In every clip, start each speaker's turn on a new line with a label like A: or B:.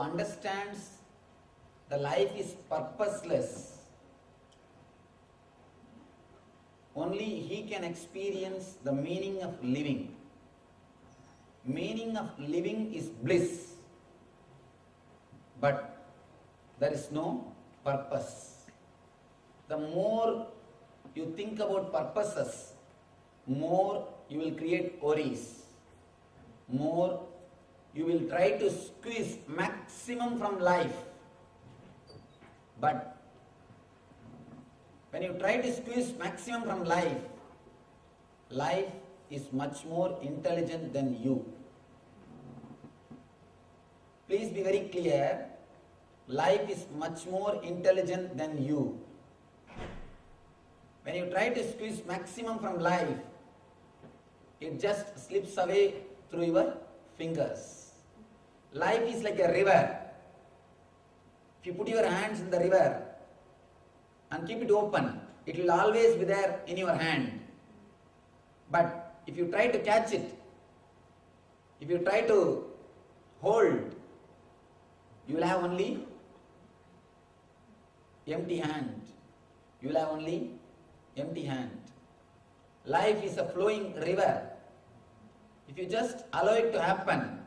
A: understands the life is purposeless, only he can experience the meaning of living. Meaning of living is bliss, but there is no purpose. The more you think about purposes, more you will create worries, more you will try to squeeze maximum from life. But when you try to squeeze maximum from life, life is much more intelligent than you. Please be very clear, life is much more intelligent than you. When you try to squeeze maximum from life, it just slips away through your fingers. Life is like a river. If you put your hands in the river and keep it open, it will always be there in your hand. But if you try to catch it, if you try to hold, you will have only empty hand. You will have only empty hand. Life is a flowing river. If you just allow it to happen,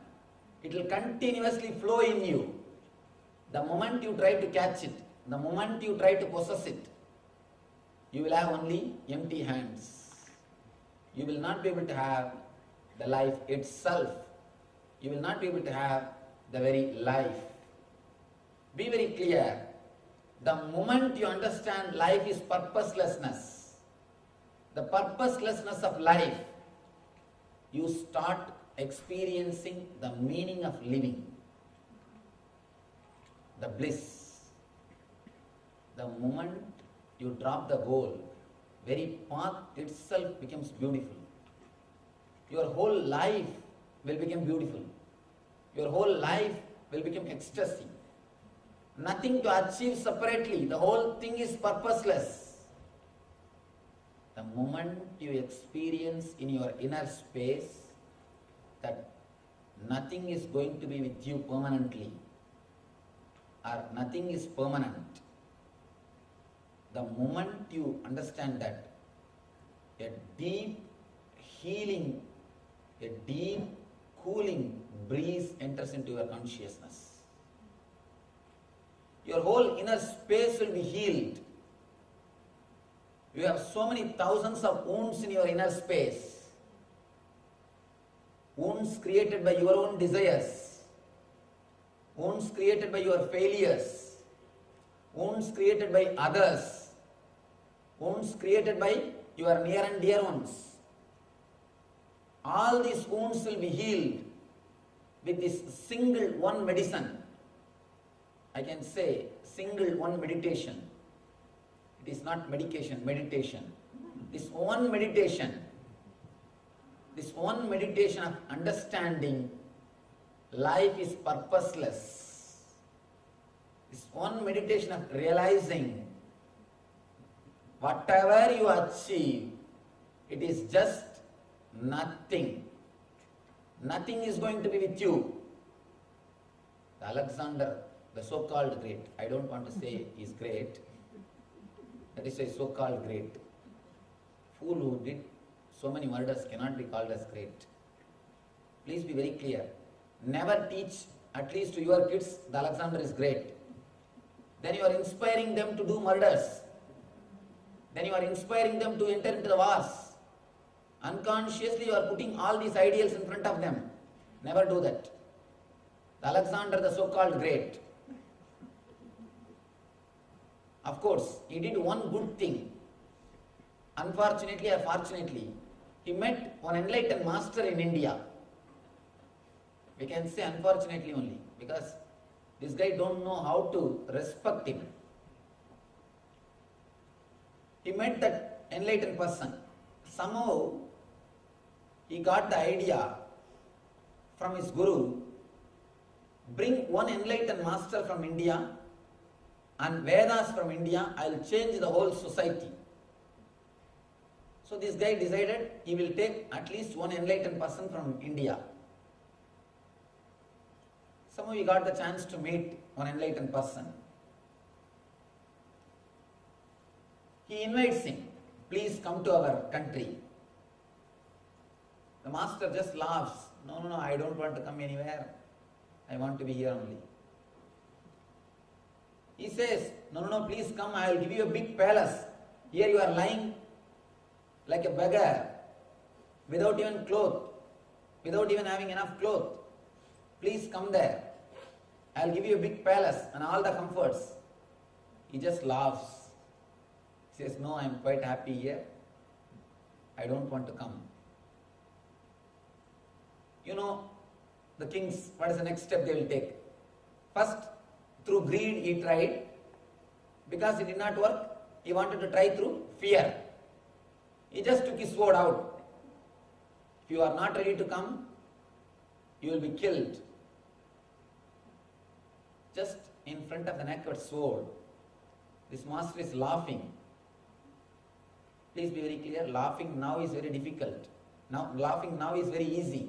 A: it will continuously flow in you. The moment you try to catch it, the moment you try to possess it, you will have only empty hands. You will not be able to have the life itself. You will not be able to have the very life. Be very clear. The moment you understand life is purposelessness, the purposelessness of life, you start experiencing the meaning of living, the bliss. The moment you drop the goal, very path itself becomes beautiful. Your whole life will become beautiful. Your whole life will become ecstasy. Nothing to achieve separately. The whole thing is purposeless. The moment you experience in your inner space that nothing is going to be with you permanently, or nothing is permanent, the moment you understand that, a deep healing, a deep cooling breeze enters into your consciousness. Your whole inner space will be healed. You have so many thousands of wounds in your inner space. Wounds created by your own desires. Wounds created by your failures. Wounds created by others. Wounds created by your near and dear ones. All these wounds will be healed with this single one medicine. I can say single one meditation. It is not medication, meditation. This one meditation of understanding life is purposeless. This one meditation of realizing whatever you achieve, it is just nothing. Nothing is going to be with you. Alexander, the so-called great, I don't want to say he's great, that is a so-called great. Fool who did so many murders cannot be called as great. Please be very clear. Never teach, at least to your kids, the Alexander is great. Then you are inspiring them to do murders. Then you are inspiring them to enter into the wars. Unconsciously you are putting all these ideals in front of them. Never do that. The Alexander, the so-called great, of course, he did one good thing. Unfortunately or fortunately, he met one enlightened master in India. We can say unfortunately only, because this guy don't know how to respect him. He met that enlightened person. Somehow, he got the idea from his guru, bring one enlightened master from India and Vedas from India, I will change the whole society. So this guy decided he will take at least one enlightened person from India. Some of you got the chance to meet one enlightened person. He invites him, please come to our country. The master just laughs. No, I don't want to come anywhere. I want to be here only. He says, no, please come, I will give you a big palace. Here you are lying like a beggar, without even clothes, without even having enough clothes. Please come there. I will give you a big palace and all the comforts. He just laughs. He says, no, I am quite happy here. I don't want to come. You know, the kings, what is the next step they will take? First, through greed he tried. Because it did not work, he wanted to try through fear. He just took his sword out. If you are not ready to come, you will be killed. Just in front of the naked sword. This master is laughing. Please be very clear, laughing now is very difficult. Laughing now is very easy.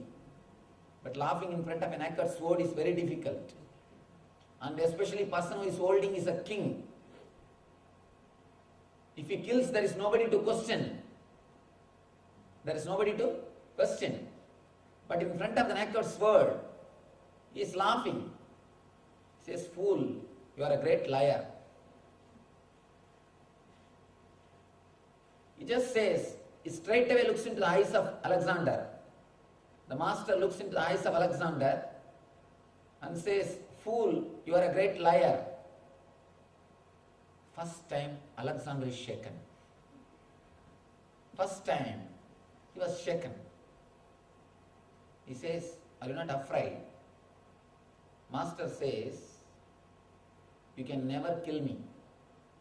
A: But laughing in front of a naked sword is very difficult. And especially the person who is holding is a king. If he kills, there is nobody to question. There is nobody to question. But in front of the naked sword, he is laughing. He says, fool, you are a great liar. He just says, he straight away looks into the eyes of Alexander. The master looks into the eyes of Alexander and says, fool, you are a great liar. First time Alexander is shaken. First time he was shaken. He says, are you not afraid? Master says, you can never kill me.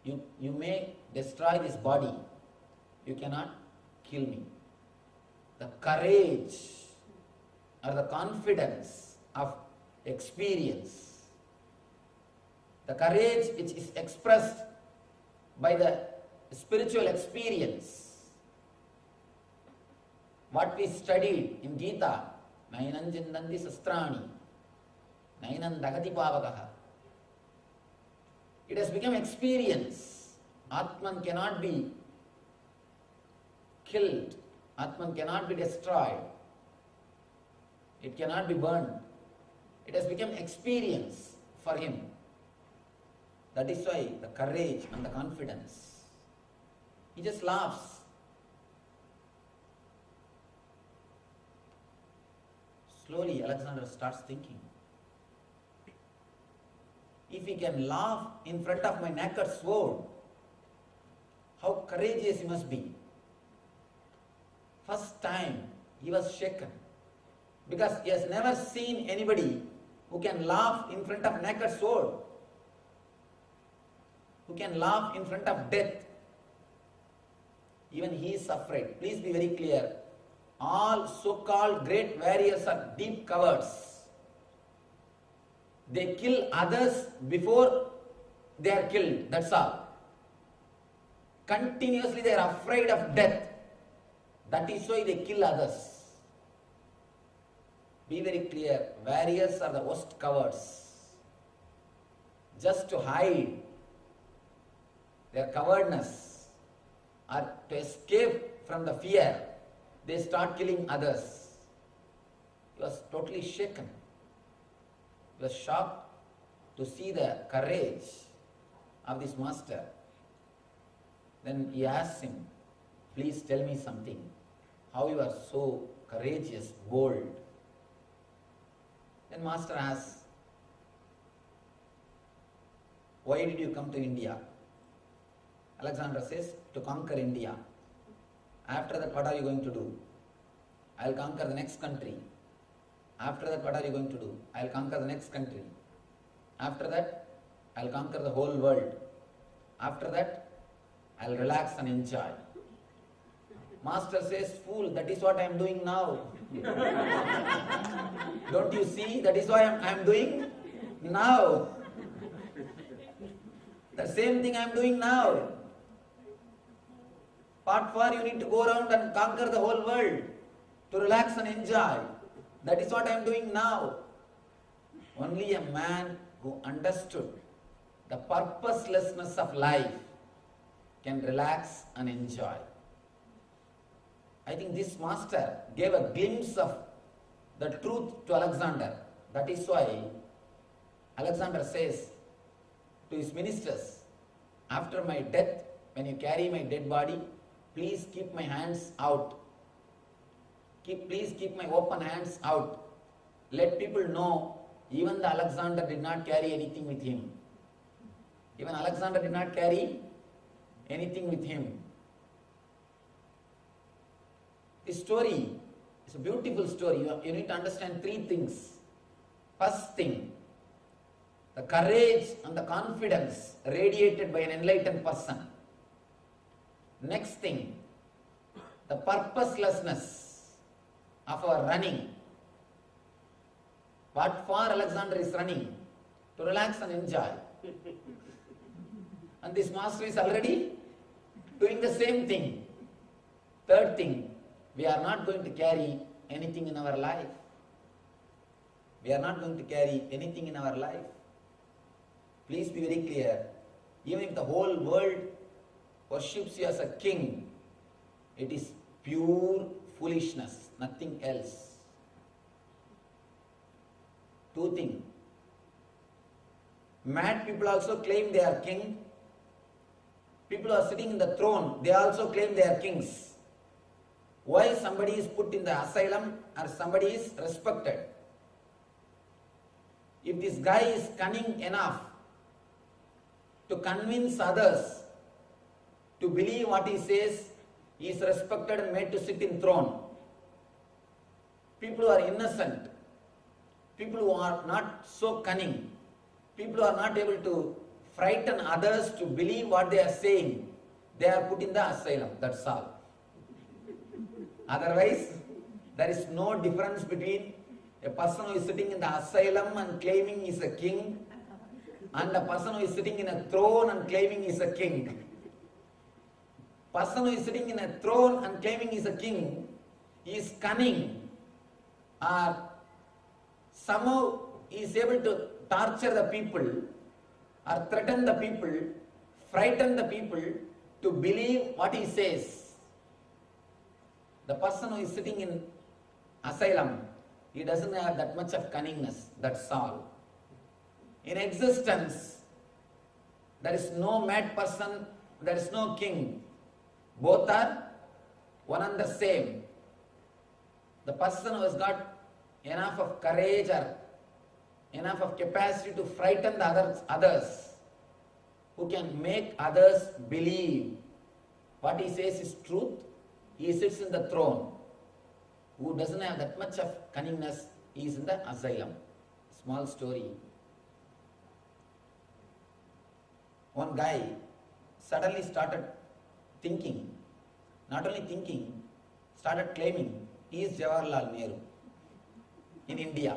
A: You may destroy this body. You cannot kill me. The courage or the confidence of experience, the courage which is expressed by the spiritual experience, what we studied in Gita, Nainam Chindanti Sastrani, Nainam Dagati Pavakaha. It has become experience. Atman cannot be killed. Atman cannot be destroyed. It cannot be burned. It has become experience for him. That is why the courage and the confidence. He just laughs. Slowly Alexander starts thinking, if he can laugh in front of my naked sword, how courageous he must be. First time he was shaken because he has never seen anybody who can laugh in front of naked sword, who can laugh in front of death. Even he is afraid. Please be very clear. All so-called great warriors are deep cowards. They kill others before they are killed. That's all. Continuously they are afraid of death. That is why they kill others. Be very clear. Warriors are the worst cowards. Just to hide their cowardness or to escape from the fear, they start killing others. He was totally shaken. He was shocked to see the courage of this master. Then he asked him, please tell me something. How you are so courageous, bold. Then master asks, why did you come to India? Alexander says, to conquer India. After that, what are you going to do? I will conquer the next country. After that, what are you going to do? I will conquer the next country. After that, I will conquer the whole world. After that, I will relax and enjoy. Master says, fool, that is what I am doing now. Don't you see? That is what I am doing now. The same thing I am doing now. What for? You need to go around and conquer the whole world to relax and enjoy. That is what I am doing now. Only a man who understood the purposelessness of life can relax and enjoy. I think this master gave a glimpse of the truth to Alexander. That is why Alexander says to his ministers, after my death, when you carry my dead body, please keep my hands out. Please keep my open hands out. Let people know even the Alexander did not carry anything with him. Even Alexander did not carry anything with him. This story is a beautiful story. You need to understand three things. First thing, the courage and the confidence radiated by an enlightened person. Next thing, the purposelessness of our running. What for Alexander is running? To relax and enjoy. And this master is already doing the same thing. Third thing, we are not going to carry anything in our life. We are not going to carry anything in our life. Please be very clear. Even if the whole world worships you as a king, it is pure foolishness, nothing else. Two things. Mad people also claim they are king. People who are sitting in the throne, they also claim they are kings. Why somebody is put in the asylum or somebody is respected? If this guy is cunning enough to convince others to believe what he says, he is respected and made to sit in throne. People who are innocent, people who are not so cunning, people who are not able to frighten others to believe what they are saying, they are put in the asylum, that's all. Otherwise, there is no difference between a person who is sitting in the asylum and claiming he is a king and a person who is sitting in a throne and claiming he is a king. Person who is sitting in a throne and claiming he is a king, he is cunning, or somehow he is able to torture the people or threaten the people, frighten the people to believe what he says. The person who is sitting in asylum, he doesn't have that much of cunningness, that's all. In existence, there is no mad person, there is no king. Both are one and the same. The person who has got enough of courage or enough of capacity to frighten the others, who can make others believe what he says is truth, he sits in the throne. Who doesn't have that much of cunningness, he is in the asylum. Small story. One guy suddenly started thinking, not only thinking, started claiming he is Jawaharlal Nehru in India.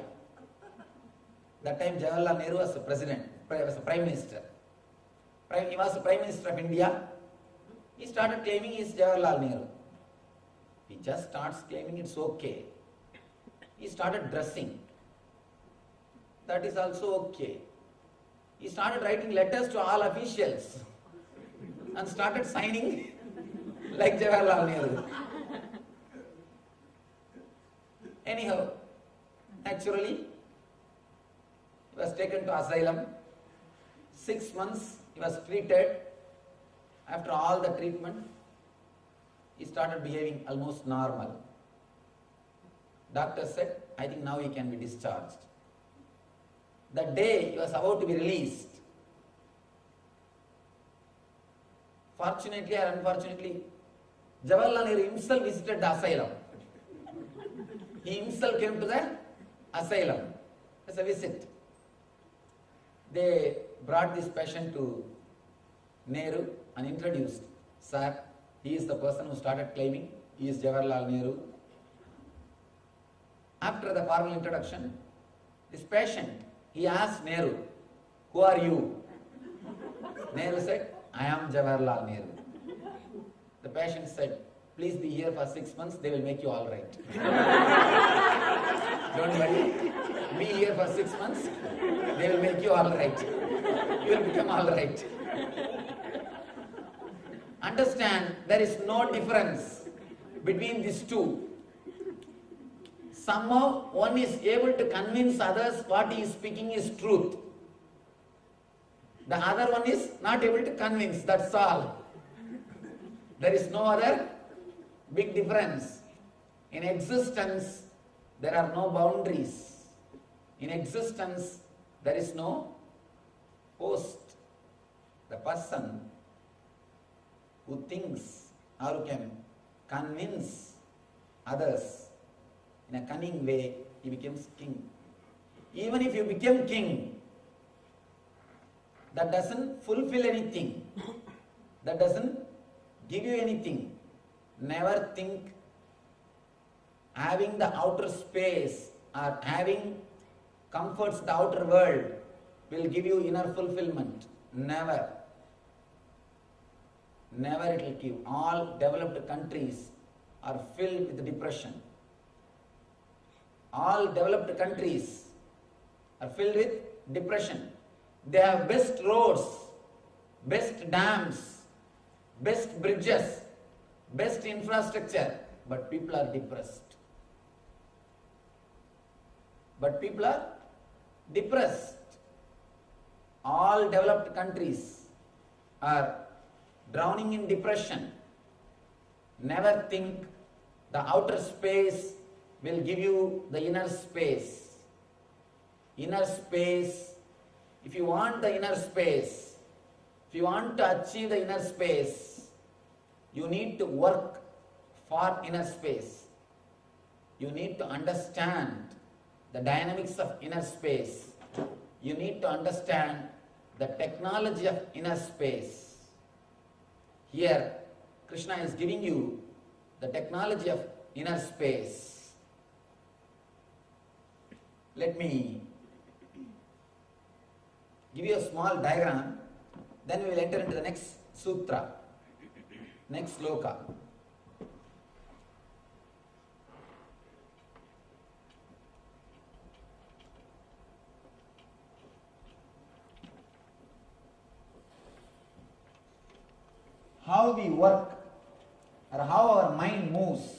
A: That time Jawaharlal Nehru was the president, was a prime minister. He was the prime minister of India. He started claiming he is Jawaharlal Nehru. He just starts claiming it's okay. He started dressing. That is also okay. He started writing letters to all officials and started signing like Jawaharlal Nehru. Anyhow, naturally, he was taken to asylum. 6 months he was treated. After all the treatment, he started behaving almost normal. Doctor said, I think now he can be discharged. The day he was about to be released, fortunately or unfortunately, Jawaharlal Nehru himself visited the asylum. He himself came to the asylum as a visit. They brought this patient to Nehru and introduced, sir, he is the person who started claiming he is Jawaharlal Nehru. After the formal introduction, this patient, he asked Nehru, who are you? Nehru said, I am Jawaharlal Nehru. The patient said, please be here for 6 months, they will make you all right. Don't worry. Be here for 6 months, they will make you all right. You will become all right. Understand, there is no difference between these two. Somehow one is able to convince others what he is speaking is truth. The other one is not able to convince, that's all. There is no other big difference. In existence, there are no boundaries. In existence, there is no host. The person who thinks or who can convince others in a cunning way, he becomes king. Even if you become king, that doesn't fulfill anything. That doesn't give you anything. Never think having the outer space or having comforts the outer world will give you inner fulfillment. Never. Never it will give. All developed countries are filled with depression. All developed countries are filled with depression. They have best roads, best dams, best bridges, best infrastructure, but people are depressed. But people are depressed. All developed countries are drowning in depression. Never think the outer space will give you the inner space. Inner space, if you want the inner space, if you want to achieve the inner space, you need to work for inner space. You need to understand the dynamics of inner space. You need to understand the technology of inner space. Here, Krishna is giving you the technology of inner space. Let me give you a small diagram, then we will enter into the next sutra, next sloka. How we work or how our mind moves.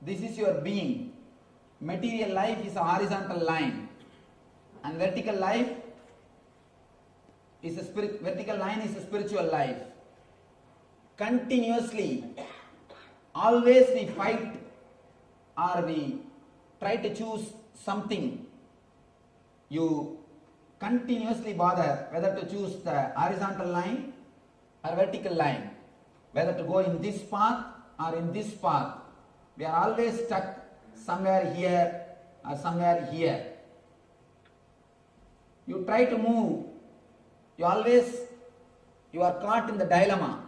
A: This is your being. Material life is a horizontal line, and vertical life is a vertical line is a spiritual life. Continuously, always we fight or we try to choose something. You continuously bother whether to choose the horizontal line or vertical line, whether to go in this path or in this path. We are always stuck somewhere here or somewhere here. You try to move, you are caught in the dilemma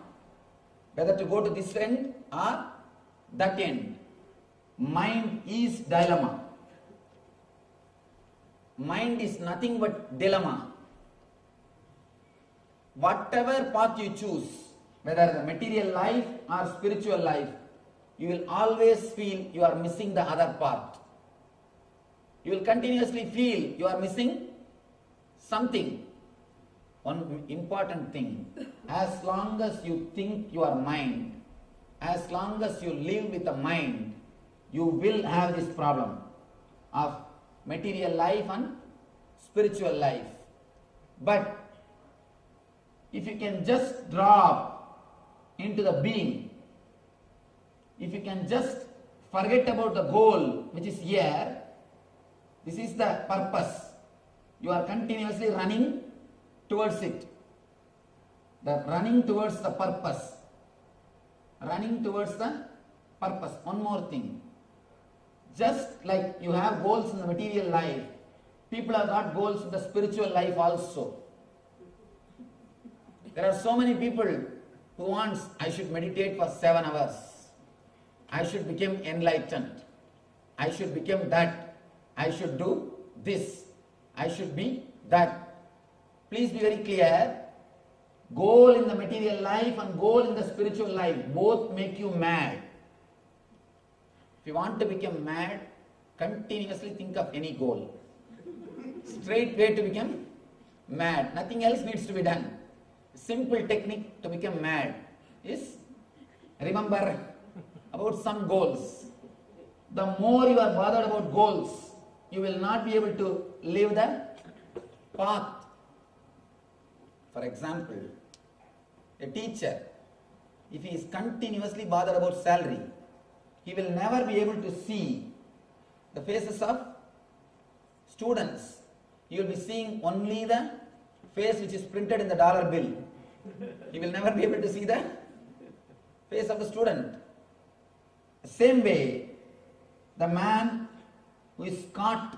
A: whether to go to this end or that end. Mind is dilemma. Mind is nothing but dilemma. Whatever path you choose, whether the material life or spiritual life, you will always feel you are missing the other part. You will continuously feel you are missing something. One important thing, as long as you think your mind, as long as you live with the mind, you will have this problem of material life and spiritual life. But if you can just drop into the being, if you can just forget about the goal which is here, this is the purpose. You are continuously running towards it. The running towards the purpose. Running towards the purpose. One more thing. Just like you have goals in the material life, people have got goals in the spiritual life also. There are so many people who wants, I should meditate for 7 hours. I should become enlightened. I should become that. I should do this. I should be that. Please be very clear. Goal in the material life and goal in the spiritual life both make you mad. If you want to become mad, continuously think of any goal. Straight way to become mad. Nothing else needs to be done. Simple technique to become mad is remember about some goals. The more you are bothered about goals, you will not be able to live the path. For example, a teacher, if he is continuously bothered about salary, he will never be able to see the faces of students. He will be seeing only the face which is printed in the dollar bill. He will never be able to see the face of the student. Same way, the man who is caught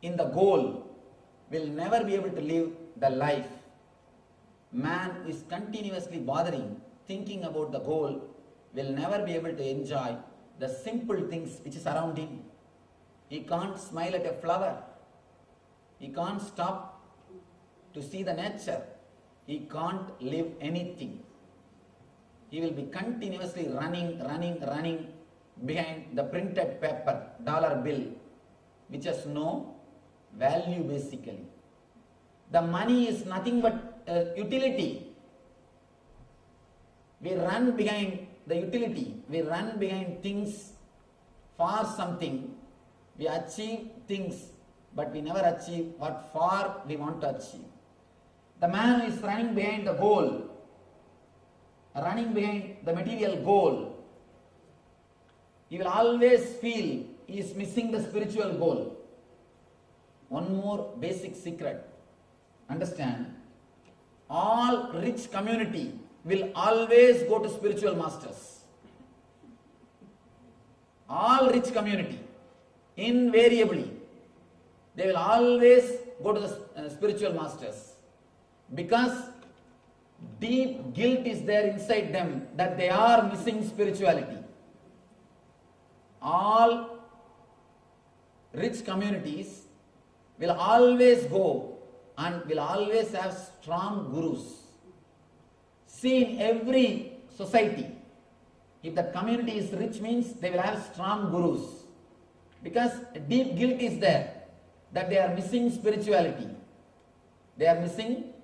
A: in the goal will never be able to live the life. Man who is continuously bothering, thinking about the goal, will never be able to enjoy the simple things which is around him. He can't smile at a flower. He can't stop to see the nature. He can't live anything. He will be continuously running behind the printed paper, dollar bill, which has no value basically. The money is nothing but utility. We run behind the utility. We run behind things for something. We achieve things, but we never achieve what for we want to achieve. The man who is running behind the goal, running behind the material goal, he will always feel he is missing the spiritual goal. One more basic secret. Understand, all rich community will always go to spiritual masters. All rich community, invariably, they will always go to the spiritual masters, because deep guilt is there inside them that they are missing spirituality. All rich communities will always go and will always have strong gurus. See, in every society, if the community is rich, means they will have strong gurus, because deep guilt is there that they are missing spirituality. They are missing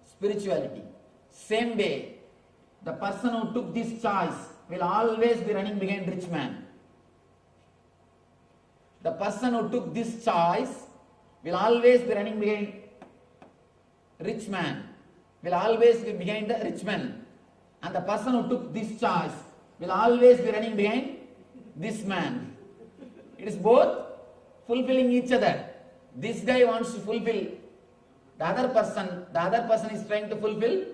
A: spirituality. Same way, the person who took this choice will always be running behind rich man. The person who took this choice will always be running behind rich man, will always be behind the rich man. And the person who took this choice will always be running behind this man. It is both fulfilling each other. This guy wants to fulfill the other person is trying to fulfill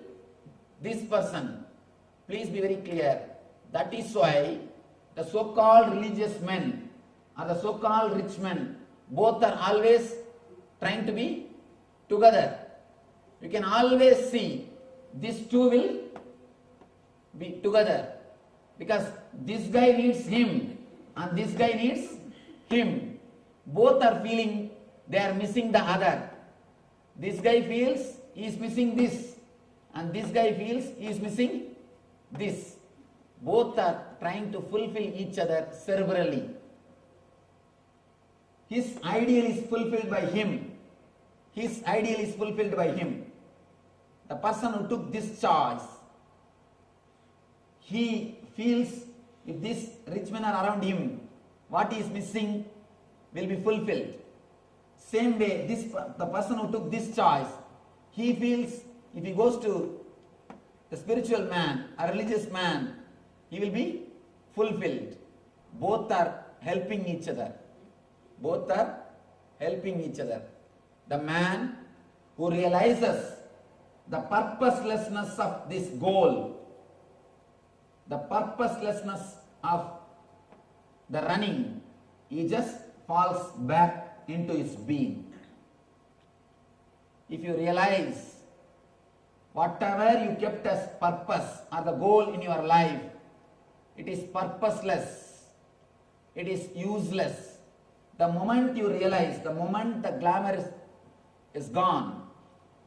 A: this person. Please be very clear. That is why the so-called religious men or the so-called rich men, both are always trying to be together. You can always see these two will be together, because this guy needs him and this guy needs him. Both are feeling they are missing the other. This guy feels he is missing this, and this guy feels he is missing this. Both are trying to fulfill each other cerebrally. His ideal is fulfilled by him. His ideal is fulfilled by him. The person who took this choice, he feels if these rich men are around him, what he is missing will be fulfilled. Same way, the person who took this choice, he feels if he goes to a spiritual man, a religious man, he will be fulfilled. Both are helping each other. Both are helping each other. The man who realizes the purposelessness of this goal, the purposelessness of the running, he just falls back into his being. If you realize whatever you kept as purpose or the goal in your life, it is purposeless, it is useless. The moment you realize, the moment the glamour is gone,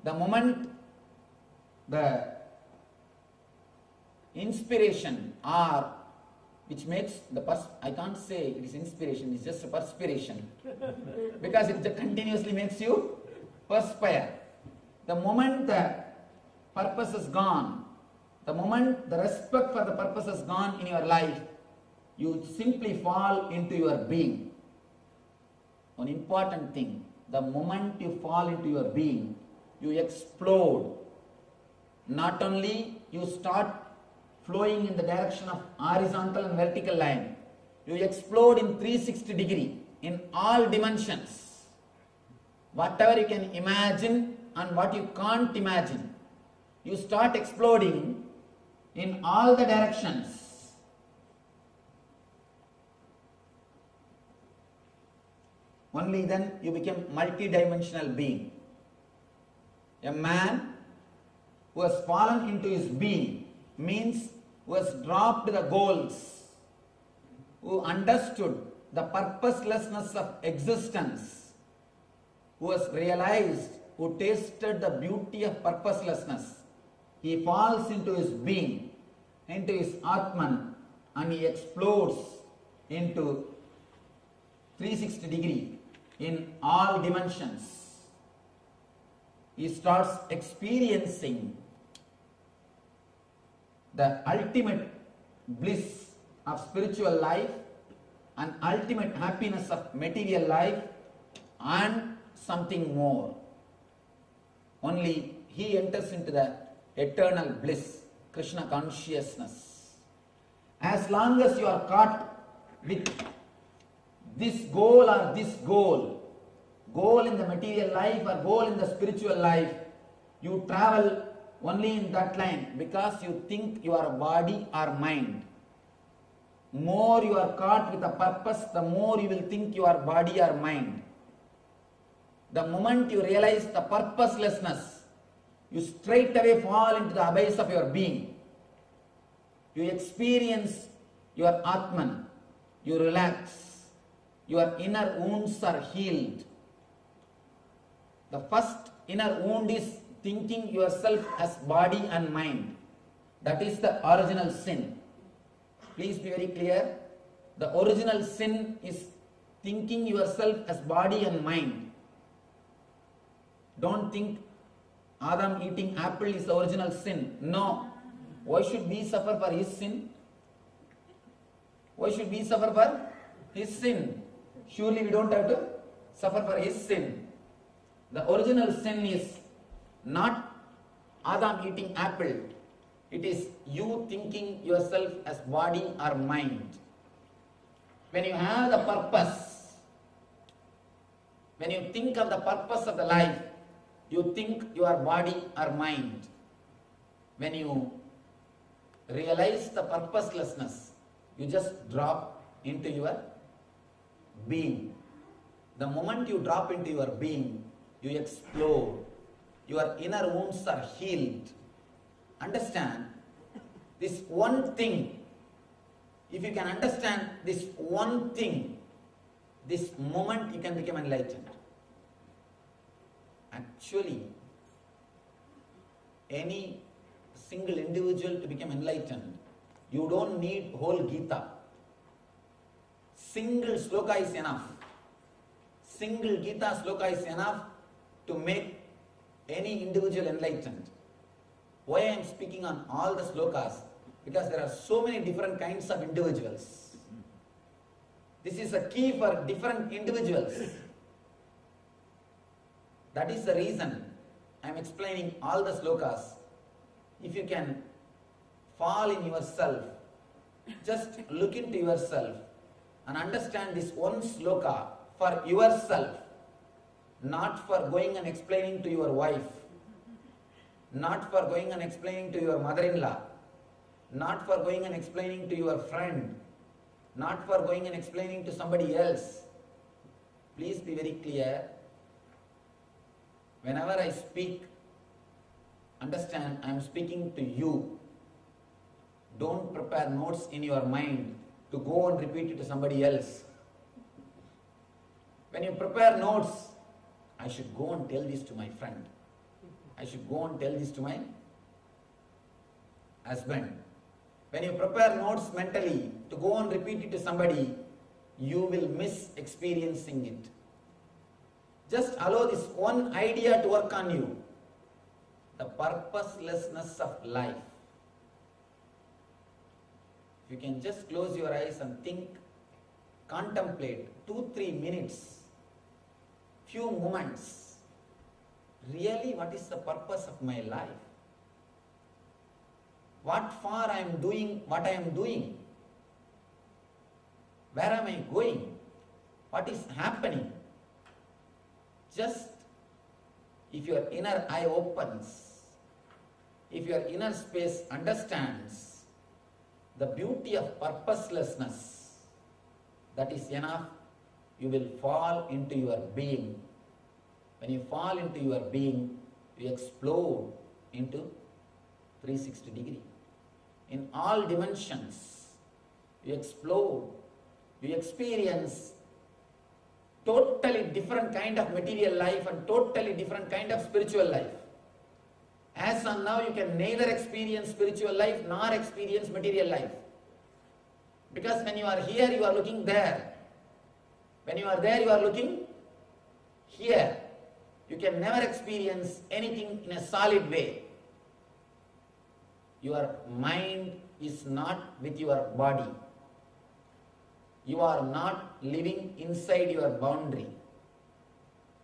A: the moment the inspiration or which makes the I can't say it is inspiration, it's just a perspiration because it continuously makes you perspire. The moment the purpose is gone, the moment the respect for the purpose is gone in your life, you simply fall into your being. One important thing, the moment you fall into your being, you explode. Not only you start flowing in the direction of horizontal and vertical line, you explode in 360 degree in all dimensions. Whatever you can imagine and what you can't imagine, you start exploding in all the directions. Only then you become multi-dimensional being. A man who has fallen into his being means who has dropped the goals, who understood the purposelessness of existence, who has realized, who tasted the beauty of purposelessness. He falls into his being, into his Atman, and he explodes into 360 degree in all dimensions. He starts experiencing the ultimate bliss of spiritual life and ultimate happiness of material life and something more. Only he enters into the eternal bliss, Krishna consciousness. As long as you are caught with this goal or this goal in the material life or goal in the spiritual life, you travel only in that line because you think you are body or mind. More you are caught with a purpose, the more you will think you are body or mind. The moment you realize the purposelessness, you straight away fall into the abyss of your being. You experience your Atman, you relax, your inner wounds are healed. The first inner wound is thinking yourself as body and mind. That is the original sin. Please be very clear. The original sin is thinking yourself as body and mind. Don't think Adam eating apple is the original sin. No. Why should we suffer for his sin? Why should we suffer for his sin? Surely we don't have to suffer for his sin. The original sin is not Adam eating apple. It is you thinking yourself as body or mind. When you have the purpose, when you think of the purpose of the life, you think you are body or mind. When you realize the purposelessness, you just drop into your being. The moment you drop into your being, you explode. Your inner wounds are healed. Understand this one thing. If you can understand this one thing, this moment you can become enlightened. Actually, any single individual to become enlightened. You don't need whole Gita. Single sloka is enough. Single Gita sloka is enough to make any individual enlightened. Why I am speaking on all the slokas? Because there are so many different kinds of individuals. This is a key for different individuals. That is the reason I am explaining all the slokas. If you can fall in yourself, just look into yourself and understand this one sloka for yourself, not for going and explaining to your wife, not for going and explaining to your mother-in-law, not for going and explaining to your friend, not for going and explaining to somebody else. Please be very clear. Whenever I speak, understand I am speaking to you. Don't prepare notes in your mind to go and repeat it to somebody else. When you prepare notes, I should go and tell this to my friend. I should go and tell this to my husband. When you prepare notes mentally to go and repeat it to somebody, you will miss experiencing it. Just allow this one idea to work on you. The purposelessness of life. If you can just close your eyes and think, contemplate 2-3 minutes, few moments. Really, what is the purpose of my life? What for I am doing what I am doing? Where am I going? What is happening? Just if your inner eye opens, if your inner space understands the beauty of purposelessness, that is enough. You will fall into your being. When you fall into your being, you explode into 360 degree. In all dimensions, you explode. You experience totally different kind of material life and totally different kind of spiritual life. As on now, you can neither experience spiritual life nor experience material life. Because when you are here, you are looking there. When you are there, you are looking here. You can never experience anything in a solid way. Your mind is not with your body. You are not living inside your boundary.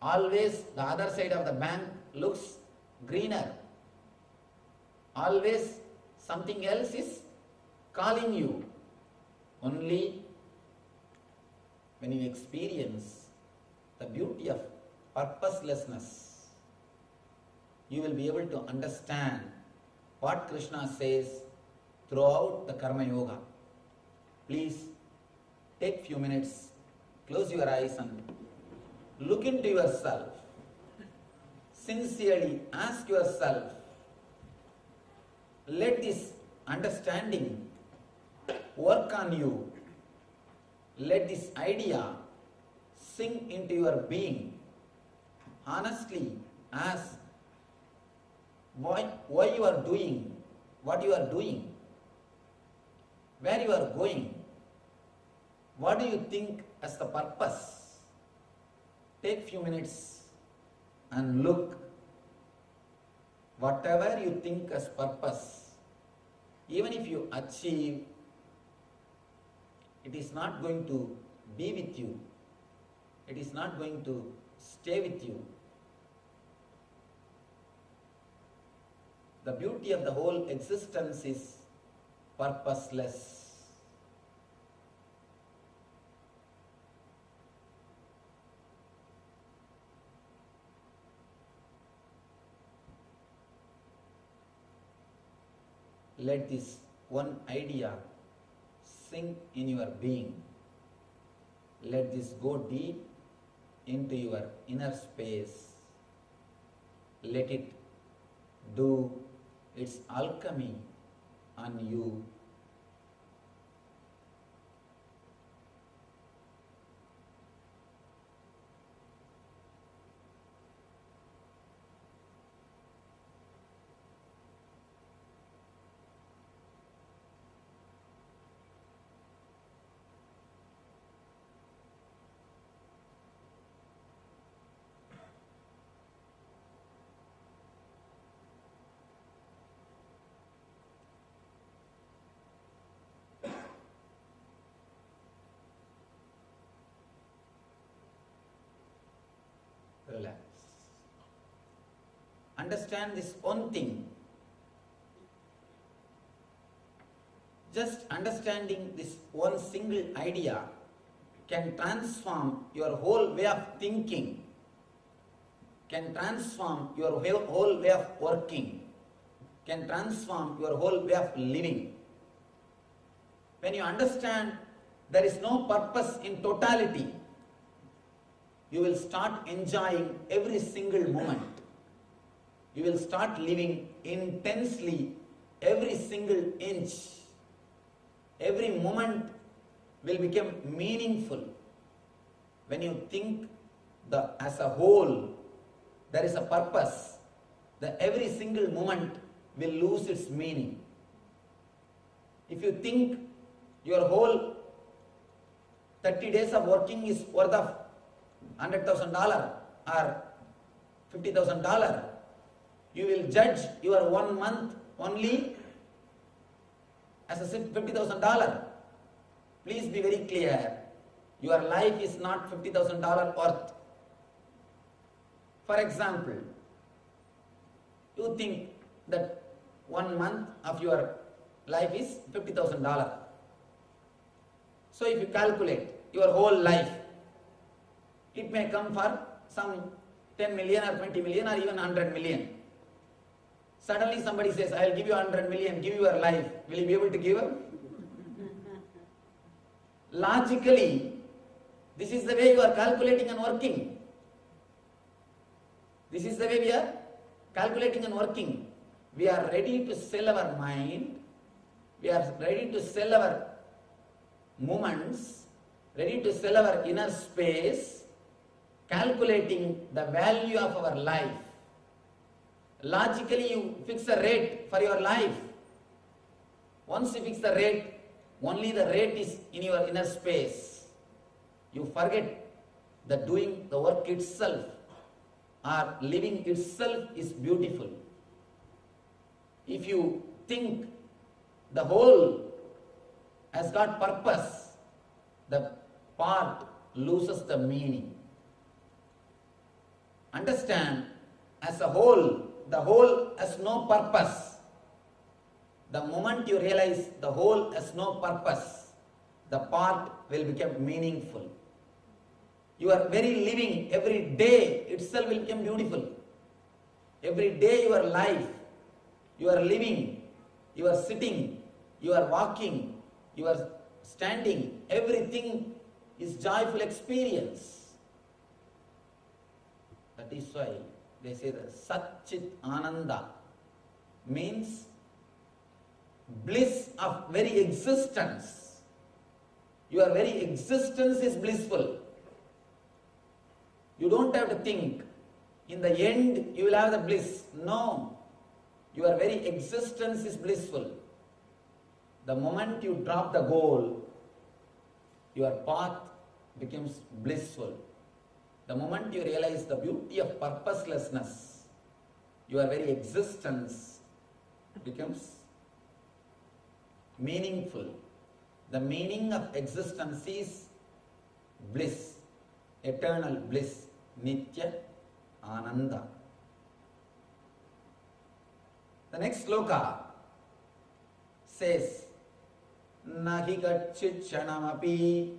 A: Always the other side of the bank looks greener. Always something else is calling you. Only when you experience the beauty of purposelessness, you will be able to understand what Krishna says throughout the Karma Yoga. Please take few minutes, close your eyes and look into yourself. Sincerely ask yourself, let this understanding work on you. Let this idea sink into your being. Honestly ask why you are doing what you are doing, where you are going, what do you think as the purpose. Take few minutes and look. Whatever you think as purpose, even if you achieve, it is not going to be with you. It is not going to stay with you. The beauty of the whole existence is purposeless. Let this one idea sink in your being. Let this go deep into your inner space. Let it do its alchemy on you. understand this one thing. Just understanding this one single idea can transform your whole way of thinking, can transform your whole way of working, can transform your whole way of living. When you understand there is no purpose in totality, you will start enjoying every single moment. You will start living intensely every single inch. Every moment will become meaningful. When you think as a whole, there is a purpose, that every single moment will lose its meaning. If you think your whole 30 days of working is worth of $100,000 or $50,000, you will judge your 1 month only as a $50,000. Please be very clear. Your life is not $50,000 worth. For example, you think that 1 month of your life is $50,000. So if you calculate your whole life, it may come for some 10 million or 20 million or even 100 million. Suddenly somebody says, I will give you 100 million, give you your life. Will you be able to give up? Logically, this is the way you are calculating and working. This is the way we are calculating and working. We are ready to sell our mind. We are ready to sell our moments, ready to sell our inner space, calculating the value of our life. Logically, you fix a rate for your life. Once you fix the rate, only the rate is in your inner space. You forget that doing the work itself or living itself is beautiful. If you think the whole has got purpose, the part loses the meaning. Understand, as a whole, the whole has no purpose. The moment you realize the whole has no purpose, the part will become meaningful. Your very living, every day itself will become beautiful. Every day your life, you are living, you are sitting, you are walking, you are standing, everything is joyful experience. That is why they say that Satchit Ananda means bliss of very existence. Your very existence is blissful. You don't have to think, in the end you will have the bliss. No. Your very existence is blissful. The moment you drop the goal, your path becomes blissful. The moment you realize the beauty of purposelessness, your very existence becomes meaningful. The meaning of existence is bliss, eternal bliss, Nitya Ananda. The next sloka says, Nahi gacchit chanamapi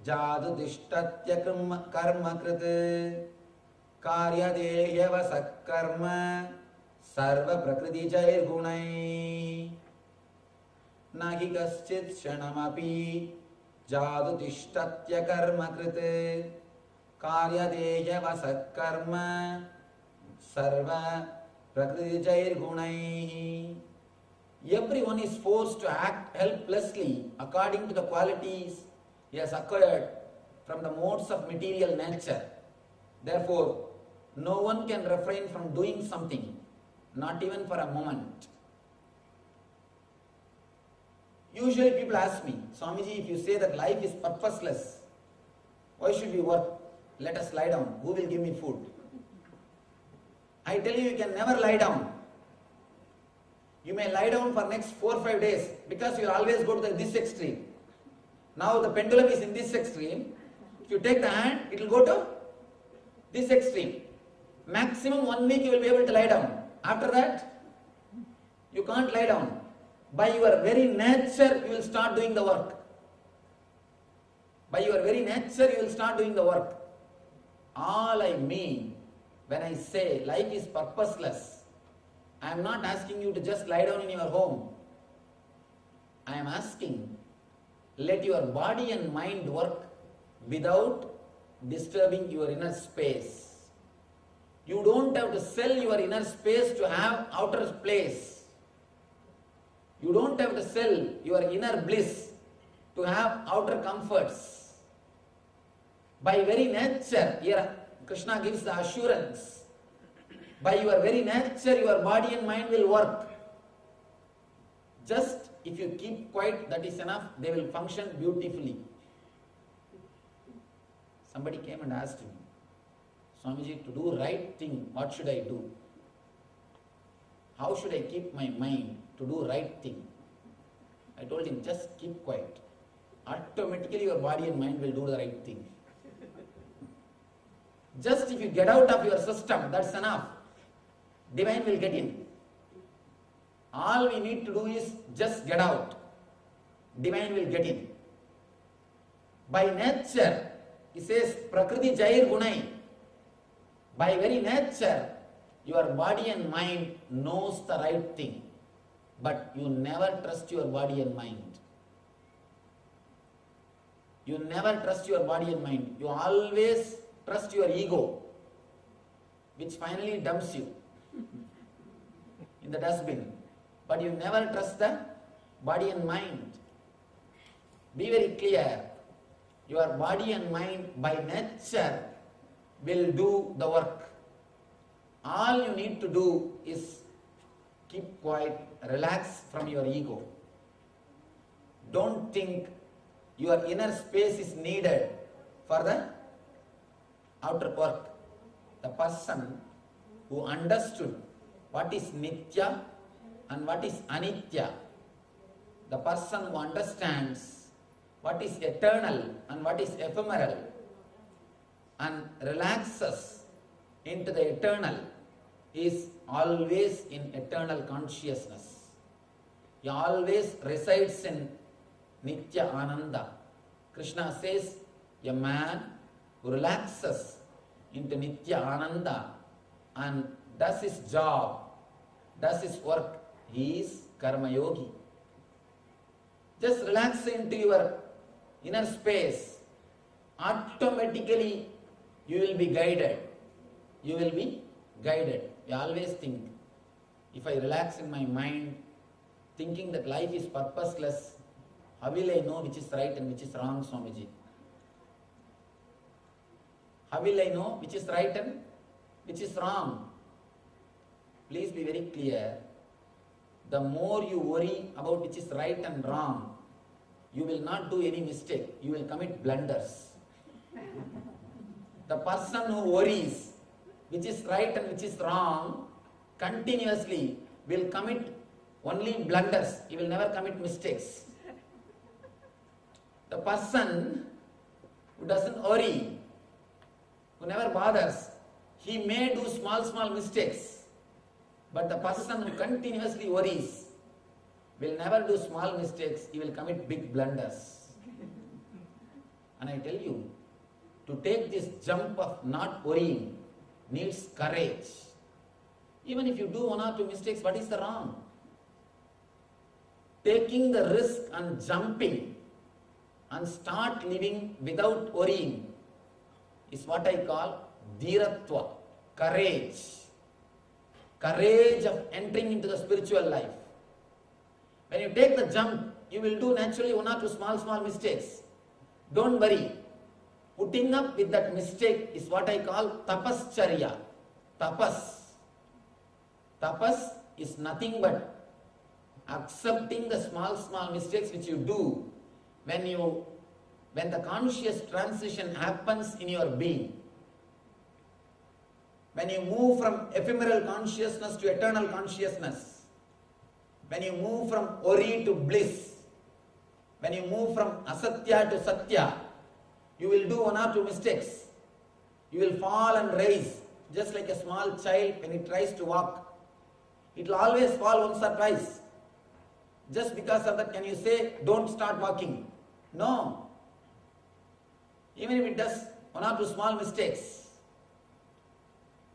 A: jadu dishtatya karma krit karya dehyava sakkarma sarva prakriti jair gunai. Nahi gacchit chanamapi jadu dishtatya karma krit karya dehyava sakkarma sarva prakriti jair gunai. Everyone is forced to act helplessly according to the qualities he has acquired from the modes of material nature. Therefore, no one can refrain from doing something, not even for a moment. Usually people ask me, Swamiji, if you say that life is purposeless, why should we work? Let us lie down. Who will give me food? I tell you, you can never lie down. You may lie down for next 4 or 5 days because you will always go to this extreme. Now the pendulum is in this extreme. If you take the hand, it will go to this extreme. Maximum 1 week you will be able to lie down. After that, you can't lie down. By your very nature, you will start doing the work. By your very nature, you will start doing the work. All I mean when I say life is purposeless, I am not asking you to just lie down in your home. I am asking, let your body and mind work without disturbing your inner space. You don't have to sell your inner space to have outer place. You don't have to sell your inner bliss to have outer comforts. By very nature, here Krishna gives the assurance, by your very nature your body and mind will work. Just if you keep quiet, that is enough, they will function beautifully. Somebody came and asked me, Swamiji, to do right thing, what should I do? How should I keep my mind to do right thing? I told him, just keep quiet. Automatically your body and mind will do the right thing. Just if you get out of your system, that's enough. Divine will get in. All we need to do is just get out. Divine will get in. By nature, he says, Prakriti Jair Gunai. By very nature, your body and mind knows the right thing. But you never trust your body and mind. You never trust your body and mind. You always trust your ego, which finally dumps you in the dustbin. But you never trust the body and mind. Be very clear. Your body and mind by nature will do the work. All you need to do is keep quiet, relax from your ego. Don't think your inner space is needed for the outer work. The person who understood what is Nitya and what is Anitya, the person who understands what is eternal and what is ephemeral and relaxes into the eternal is always in eternal consciousness. He always resides in Nitya Ananda. Krishna says, a man who relaxes into Nitya Ananda and does his job, does his work, he is Karma Yogi. Just relax into your inner space. Automatically you will be guided. You will be guided. You always think, if I relax in my mind, thinking that life is purposeless, how will I know which is right and which is wrong, Swamiji? How will I know which is right and which is wrong? Please be very clear. The more you worry about which is right and wrong, you will not do any mistake. You will commit blunders. The person who worries which is right and which is wrong continuously will commit only blunders. He will never commit mistakes. The person who doesn't worry, who never bothers, he may do small mistakes. But the person who continuously worries will never do small mistakes, he will commit big blunders. And I tell you, to take this jump of not worrying needs courage. Even if you do one or two mistakes, what is the wrong? Taking the risk and jumping and start living without worrying is what I call dhiratva, courage. Courage of entering into the spiritual life. When you take the jump, you will do naturally one or two small mistakes. Don't worry. Putting up with that mistake is what I call tapascharya. Tapas. Tapas is nothing but accepting the small mistakes which you do when the conscious transition happens in your being. When you move from ephemeral consciousness to eternal consciousness, when you move from worry to bliss, when you move from asatya to satya, you will do one or two mistakes. You will fall and rise, just like a small child when he tries to walk. It will always fall once or twice. Just because of that, can you say, don't start walking? No. Even if it does one or two small mistakes,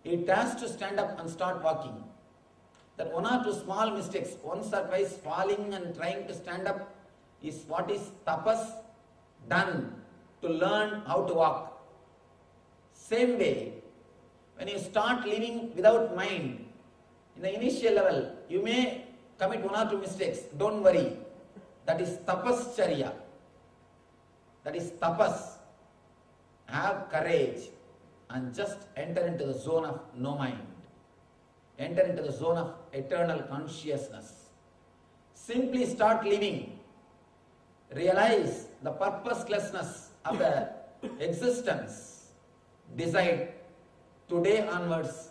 A: it has to stand up and start walking. That one or two small mistakes, once or twice falling and trying to stand up, is what is tapas done to learn how to walk. Same way, when you start living without mind, in the initial level, you may commit one or two mistakes. Don't worry. That is tapascharya. That is tapas. Have courage and just enter into the zone of no mind. Enter into the zone of eternal consciousness. Simply start living. Realize the purposelessness of the existence. Decide, today onwards,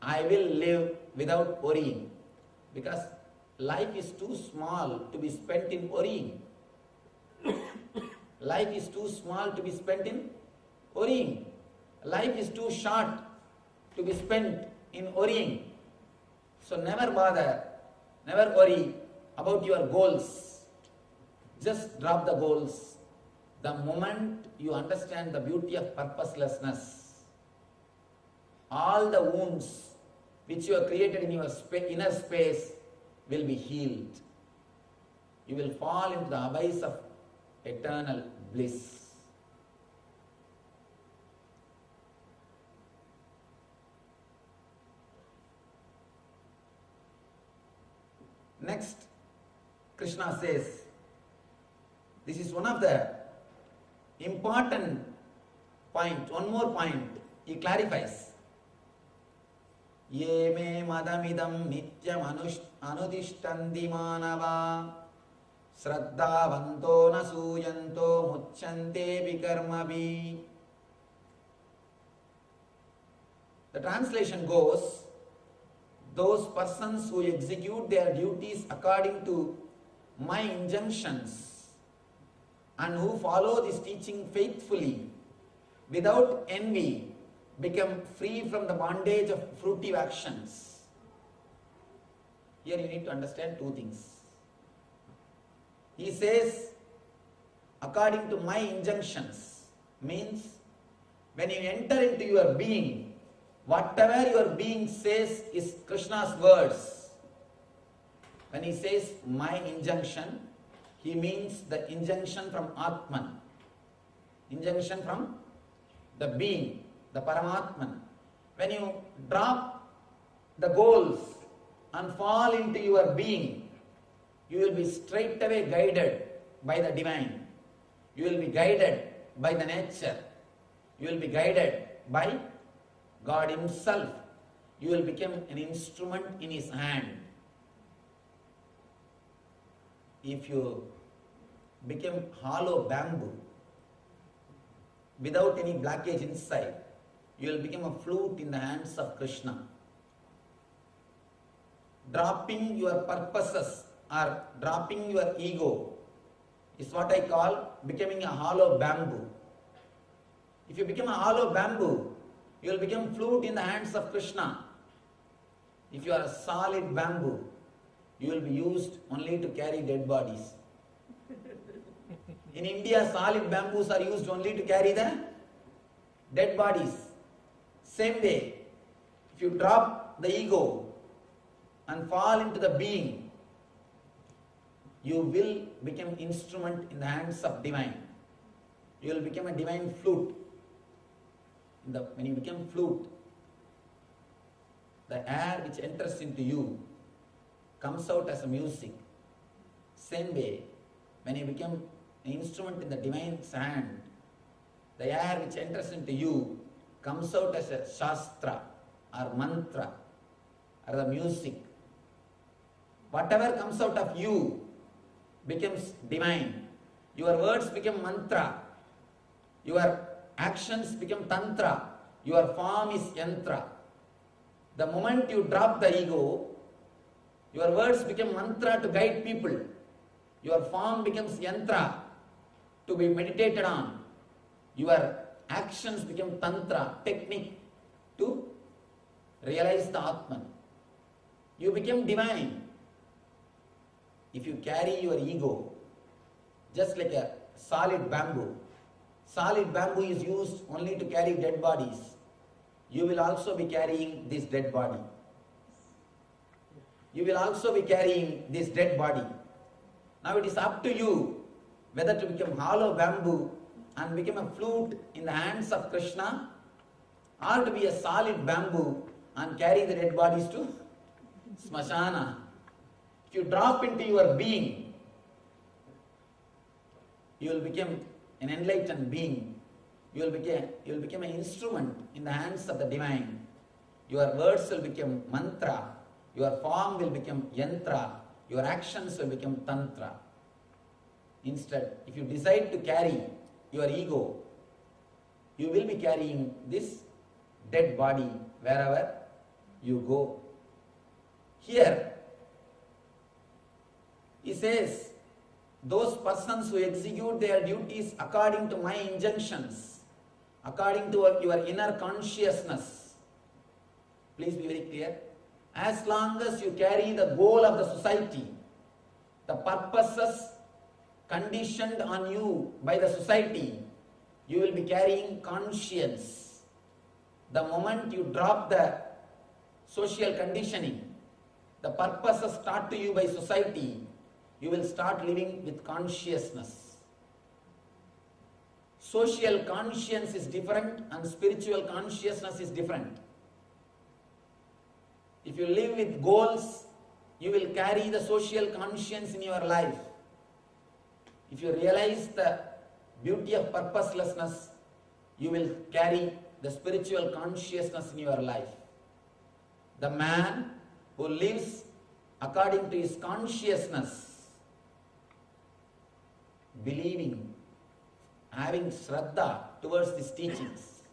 A: I will live without worrying. Because life is too small to be spent in worrying. Life is too small to be spent in worrying. Life is too short to be spent in worrying. So never bother, never worry about your goals. Just drop the goals. The moment you understand the beauty of purposelessness, all the wounds which you have created in your inner space will be healed. You will fall into the abyss of eternal bliss. Next, Krishna says, this is one of the important point, one more point, he clarifies. Ye me madamidam nityam anudishtanti manava Shraddhavanto nasuyanto mucchante vikarmavi. The translation goes, those persons who execute their duties according to my injunctions and who follow this teaching faithfully without envy become free from the bondage of fruitive actions. Here you need to understand two things. He says, according to my injunctions, means when you enter into your being, whatever your being says is Krishna's words. When he says my injunction, he means the injunction from Atman. Injunction from the being, the Paramatman. When you drop the goals and fall into your being, you will be straight away guided by the divine. You will be guided by the nature. You will be guided by God Himself. You will become an instrument in His hand. If you become hollow bamboo without any blockage inside, you will become a flute in the hands of Krishna. Dropping your purposes or dropping your ego is what I call becoming a hollow bamboo. If you become a hollow bamboo, you will become flute in the hands of Krishna. If you are a solid bamboo, you will be used only to carry dead bodies. In India, solid bamboos are used only to carry the dead bodies. Same way, if you drop the ego and fall into the being, you will become instrument in the hands of divine. You will become a divine flute. When you become flute, the air which enters into you comes out as a music. Same way, when you become an instrument in the divine's hand, the air which enters into you comes out as a shastra or mantra or the music. Whatever comes out of you becomes divine. Your words become mantra. Your actions become tantra. Your form is yantra. The moment you drop the ego, your words become mantra to guide people. Your form becomes yantra to be meditated on. Your actions become tantra, technique to realize the Atman. you become divine. If you carry your ego just like a solid bamboo is used only to carry dead bodies. You will also be carrying this dead body. You will also be carrying this dead body. Now it is up to you whether to become hollow bamboo and become a flute in the hands of Krishna, or to be a solid bamboo and carry the dead bodies to Smashana. If you drop into your being, you will become an enlightened being. You will become an instrument in the hands of the divine. Your words will become mantra. Your form will become yantra. Your actions will become tantra. Instead, if you decide to carry your ego, you will be carrying this dead body wherever you go. Here, he says, those persons who execute their duties according to my injunctions, according to your inner consciousness. Please be very clear. As long as you carry the goal of the society, the purposes conditioned on you by the society, you will be carrying conscience. The moment you drop the social conditioning, the purposes taught to you by society, you will start living with consciousness. Social conscience is different and spiritual consciousness is different. If you live with goals, you will carry the social conscience in your life. If you realize the beauty of purposelessness, you will carry the spiritual consciousness in your life. The man who lives according to his consciousness, believing, having shraddha towards these teachings.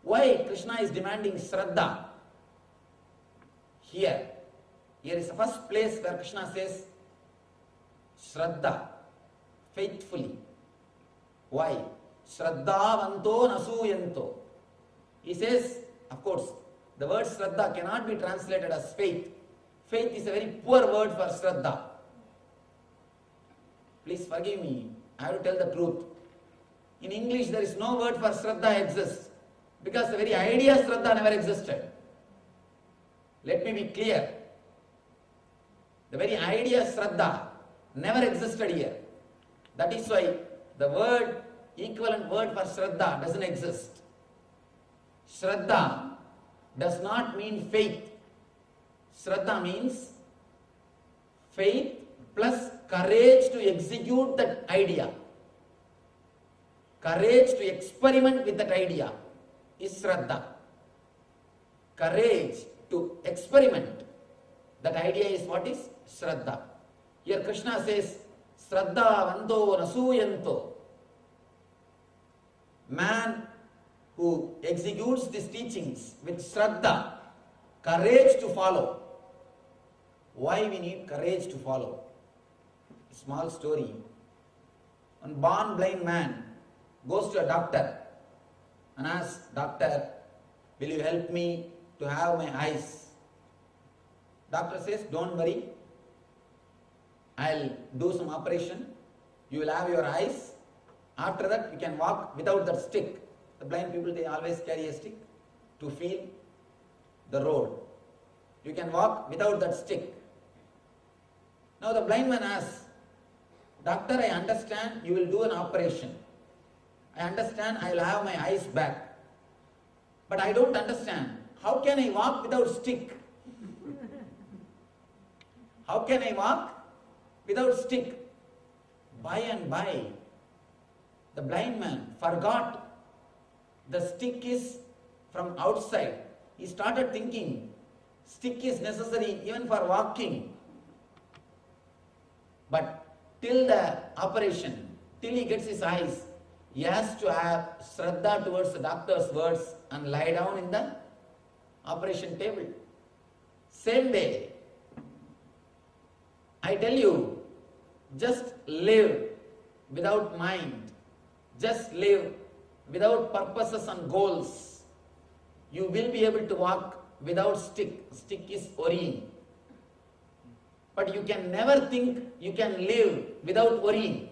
A: Why Krishna is demanding shraddha? Here is the first place where Krishna says shraddha, faithfully. Why? Shraddhavanto nasuyanto. He says, of course, the word shraddha cannot be translated as faith. Faith is a very poor word for shraddha. Please forgive me, I have to tell the truth. In English there is no word for shraddha exists, because the very idea of shraddha never existed. Let me be clear. The very idea of shraddha never existed here. That is why the equivalent word for shraddha doesn't exist. Shraddha does not mean faith. Shraddha means faith plus courage to execute that idea. Courage to experiment with that idea is shraddha. Courage to experiment that idea is what is shraddha. Here Krishna says, Shraddha vanto nasuyanto. Man who executes these teachings with shraddha, courage to follow. Why we need courage to follow? A small story. One born blind man goes to a doctor and asks, Doctor, will you help me to have my eyes? Doctor says, don't worry, I'll do some operation, you will have your eyes, after that you can walk without that stick. The blind people, they always carry a stick to feel the road. You can walk without that stick. Now the blind man asks, Doctor, I understand you will do an operation. I understand I will have my eyes back. But I don't understand, how can I walk without stick? How can I walk without stick? By and by, the blind man forgot the stick is from outside. He started thinking, stick is necessary even for walking. But till the operation, till he gets his eyes, he has to have shraddha towards the doctor's words and lie down in the operation table. Same way, I tell you, just live without mind, just live without purposes and goals. You will be able to walk without stick. Stick is worrying. But you can never think you can live without worrying.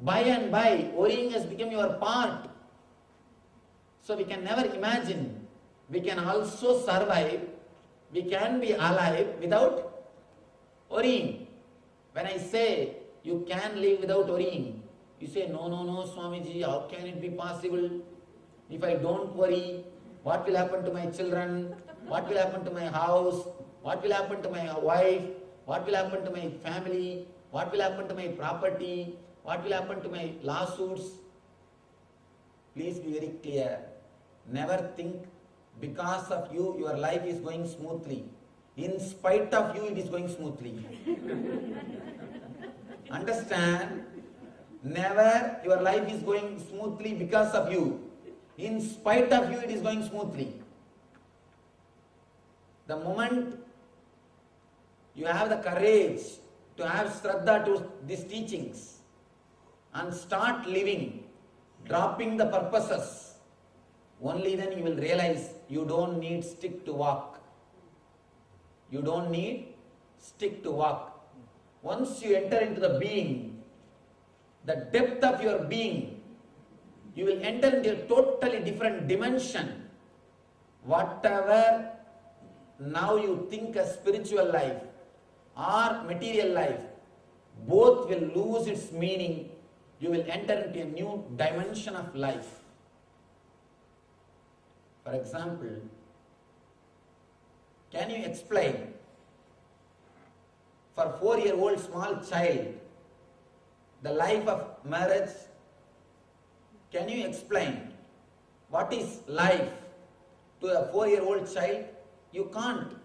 A: By and by, worrying has become your part. So we can never imagine we can also survive, we can be alive without worrying. When I say you can live without worrying, you say, no, Swamiji, how can it be possible? If I don't worry, what will happen to my children? What will happen to my house? What will happen to my wife? What will happen to my family? What will happen to my property? What will happen to my lawsuits? Please be very clear. Never think because of you, your life is going smoothly. In spite of you, it is going smoothly. Understand? Never your life is going smoothly because of you. In spite of you, it is going smoothly. The moment you have the courage to have Shraddha to these teachings and start living, dropping the purposes, only then you will realize you don't need stick to walk. You don't need stick to walk. Once you enter into the being, the depth of your being, you will enter into a totally different dimension. Whatever now you think as spiritual life or material life, both will lose its meaning. You will enter into a new dimension of life. For example, can you explain for a 4-year-old small child the life of marriage? Can you explain what is life to a 4-year-old child? You can't.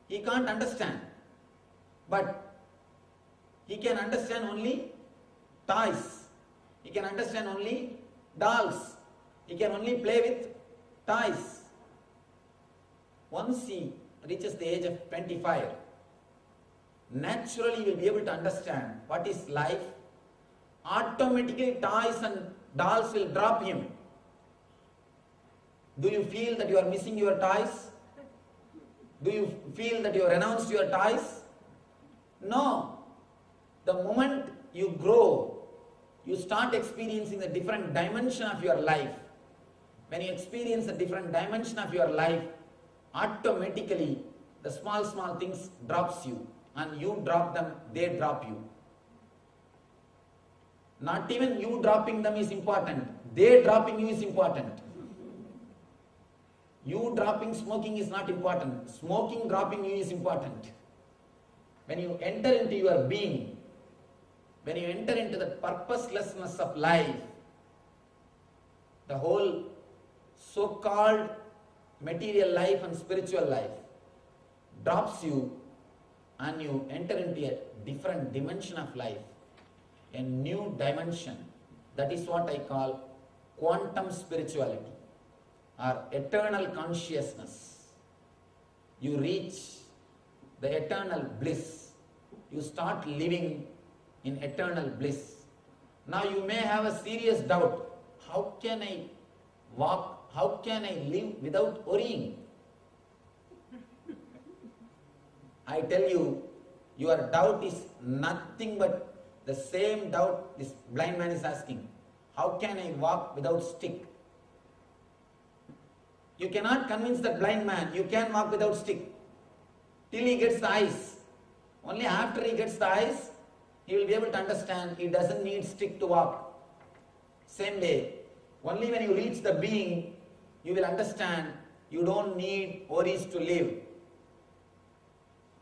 A: He can't understand. But he can understand only toys. He can understand only dolls. He can only play with toys. Once he reaches the age of 25, naturally he will be able to understand what is life. Automatically toys and dolls will drop him. Do you feel that you are missing your toys? Do you feel that you renounced your toys? No. The moment you grow, you start experiencing the different dimension of your life. When you experience a different dimension of your life, automatically the small things drops you, and you drop them, they drop you. Not even you dropping them is important. They dropping you is important. You dropping smoking is not important. Smoking dropping you is important. When you enter into your being, when you enter into the purposelessness of life, the whole so-called material life and spiritual life drops you, and you enter into a different dimension of life, a new dimension. That is what I call quantum spirituality or eternal consciousness. You reach the eternal bliss. You start living in eternal bliss. Now you may have a serious doubt. How can I walk? How can I live without worrying? I tell you, your doubt is nothing but the same doubt this blind man is asking. How can I walk without stick? You cannot convince that blind man you can walk without stick till he gets the eyes. Only after he gets the eyes, he will be able to understand he doesn't need stick to walk. Same way, only when you reach the being, you will understand you don't need worries to live.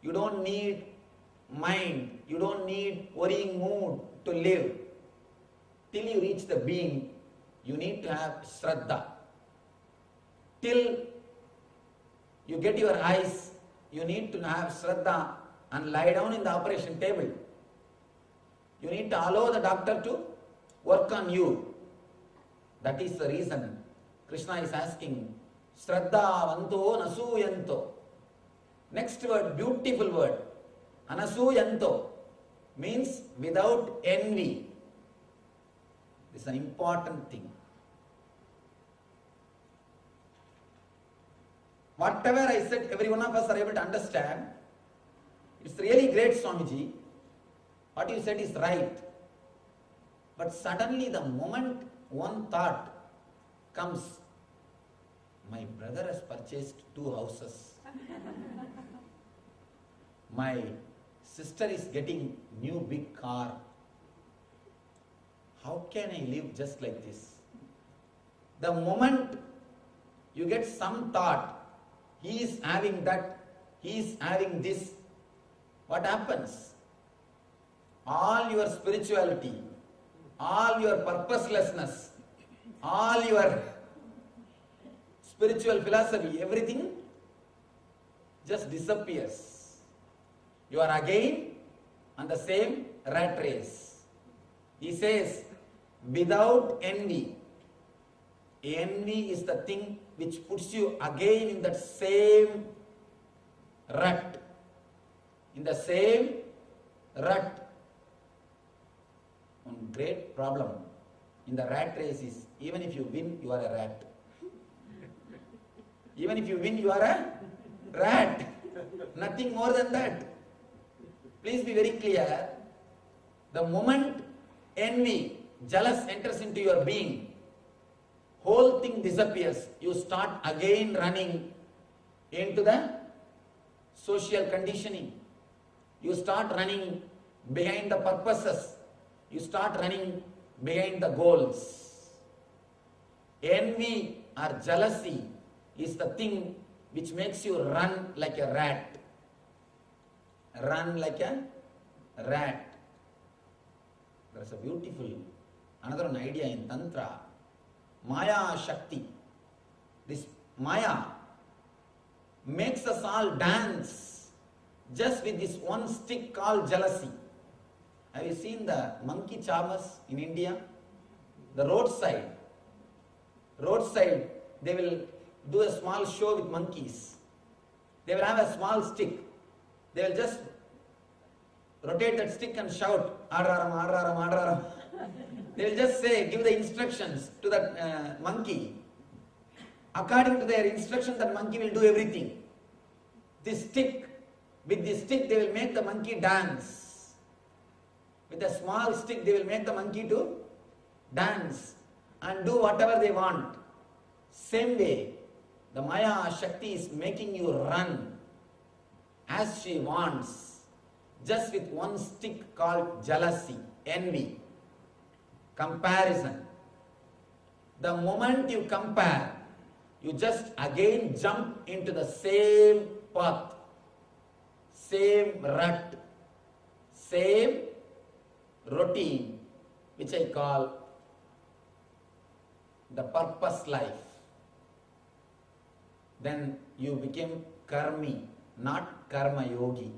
A: You don't need mind. You don't need worrying mood to live. Till you reach the being, you need to have Shraddha. Till you get your eyes, you need to have Shraddha and lie down in the operation table. You need to allow the doctor to work on you. That is the reason Krishna is asking, Shraddha vanto nasuyanto. Next word, beautiful word. Anasuyanto means without envy. This is an important thing. Whatever I said, every one of us are able to understand. It's really great, Swamiji. What you said is right. But suddenly the moment one thought comes, my brother has purchased 2 houses. My sister is getting new big car. How can I live just like this? The moment you get some thought, he is having that, he is having this, what happens? All your spirituality, all your purposelessness, all your spiritual philosophy, everything just disappears. You are again on the same rat race. He says, without envy. Envy is the thing which puts you again in that same rut. In the same rut. One great problem in the rat race is, even if you win, you are a rat. Even if you win, you are a rat. Nothing more than that. Please be very clear. The moment envy, jealous enters into your being, whole thing disappears. You start again running into the social conditioning. You start running behind the purposes. You start running behind the goals. Envy or jealousy is the thing which makes you run like a rat. Run like a rat. There is a beautiful, another one idea in Tantra. Maya Shakti. This Maya makes us all dance just with this one stick called jealousy. Have you seen the monkey charmers in India? The roadside, they will do a small show with monkeys. They will have a small stick. They will just rotate that stick and shout, Adraram, Adraram, Adraram. They will just say, give the instructions to that monkey. According to their instruction, that monkey will do everything. With this stick, they will make the monkey dance. With a small stick, they will make the monkey to dance and do whatever they want. Same way, the Maya Shakti is making you run as she wants, just with one stick called jealousy, envy, comparison. The moment you compare, you just again jump into the same path, same rut, same routine, which I call the purpose life. Then you became karmi, not karma yogi.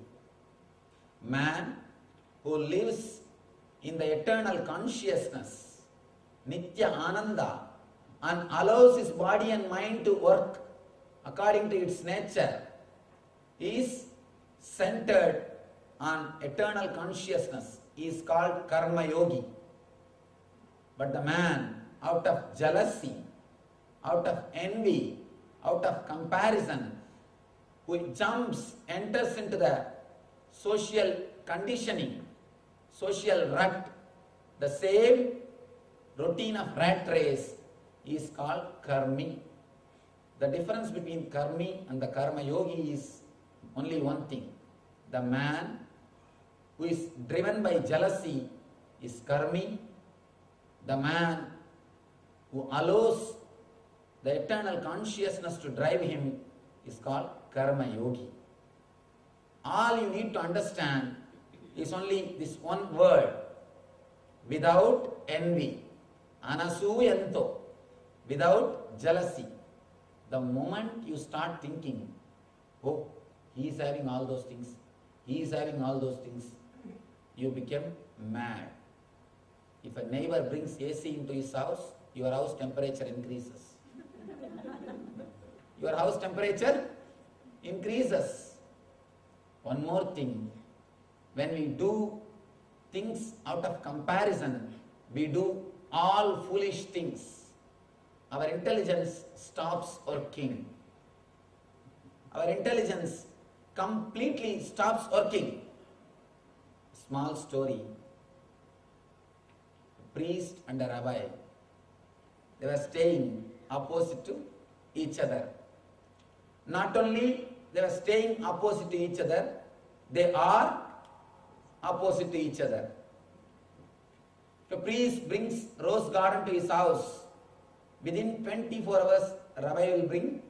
A: Man who lives in the eternal consciousness, Nitya Ananda, and allows his body and mind to work according to its nature, is centered on eternal consciousness. He is called karma yogi. But the man, out of jealousy, out of envy, out of comparison, who enters into the social conditioning, social rut, the same routine of rat race, is called karmi. The difference between karmi and the karma yogi is only one thing. The man who is driven by jealousy is karmi. The man who allows the eternal consciousness to drive him is called karma yogi. All you need to understand is only this one word: without envy, anasuyanto, without jealousy. The moment you start thinking, oh, he is having all those things, he is having all those things, you become mad. If a neighbor brings AC into his house, your house temperature increases. Your house temperature increases. One more thing, when we do things out of comparison, we do all foolish things. Our intelligence stops working. our intelligence completely stops working. Small story. A priest and a rabbi, they were staying opposite to each other. Not only they were staying opposite to each other, they are opposite to each other. If a priest brings rose garden to his house, within 24 hours, rabbi will bring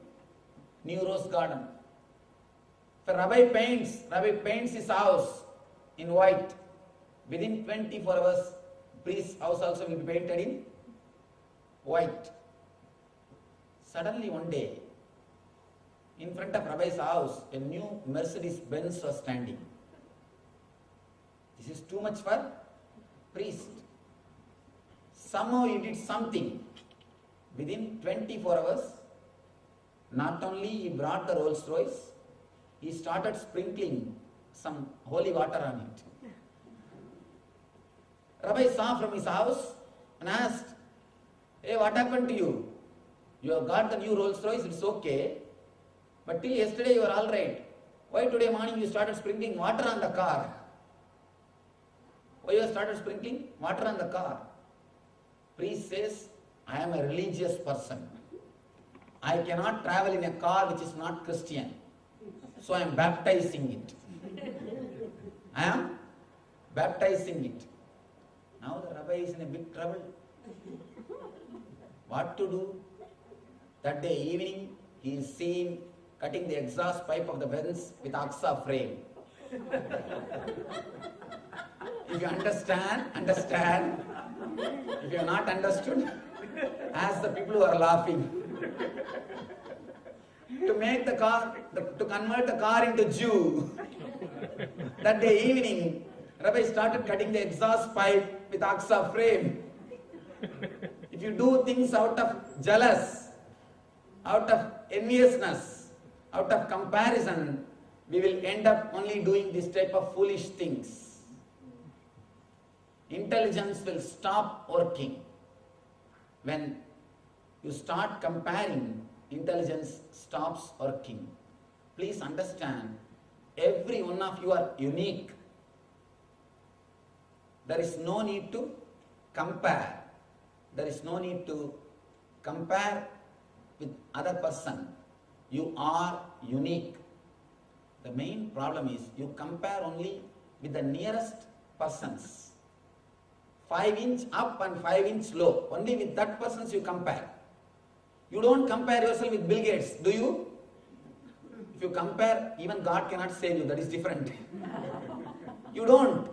A: new rose garden. If a rabbi paints his house in white, within 24 hours, priest's house also will be painted in white. Suddenly one day, in front of rabbi's house, a new Mercedes Benz was standing. This is too much for priest. Somehow he did something. Within 24 hours, not only he brought the Rolls Royce, he started sprinkling some holy water on it. Rabbi saw from his house and asked, "Hey, what happened to you? You have got the new Rolls Royce, it's okay. But till yesterday you were all right. Why today morning you started sprinkling water on the car? Why you started sprinkling water on the car?" Priest says, "I am a religious person. I cannot travel in a car which is not Christian. So I am baptizing it. I am baptizing it." Now the rabbi is in a big trouble. What to do? That day evening, he is seen cutting the exhaust pipe of the Benz with AXA frame. If you understand. If you have not understood, ask the people who are laughing. To make the car, to convert the car into Jew. That day evening, Rabbi started cutting the exhaust pipe with AXA frame. If you do things out of jealous, out of enviousness, out of comparison, we will end up only doing this type of foolish things. Intelligence will stop working. When you start comparing, intelligence stops working. Please understand, every one of you are unique. There is no need to compare. There is no need to compare with other person. You are unique. The main problem is you compare only with the nearest persons. 5 inch up and 5 inch low. Only with that persons you compare. You don't compare yourself with Bill Gates, do you? If you compare, even God cannot save you. That is different. You don't.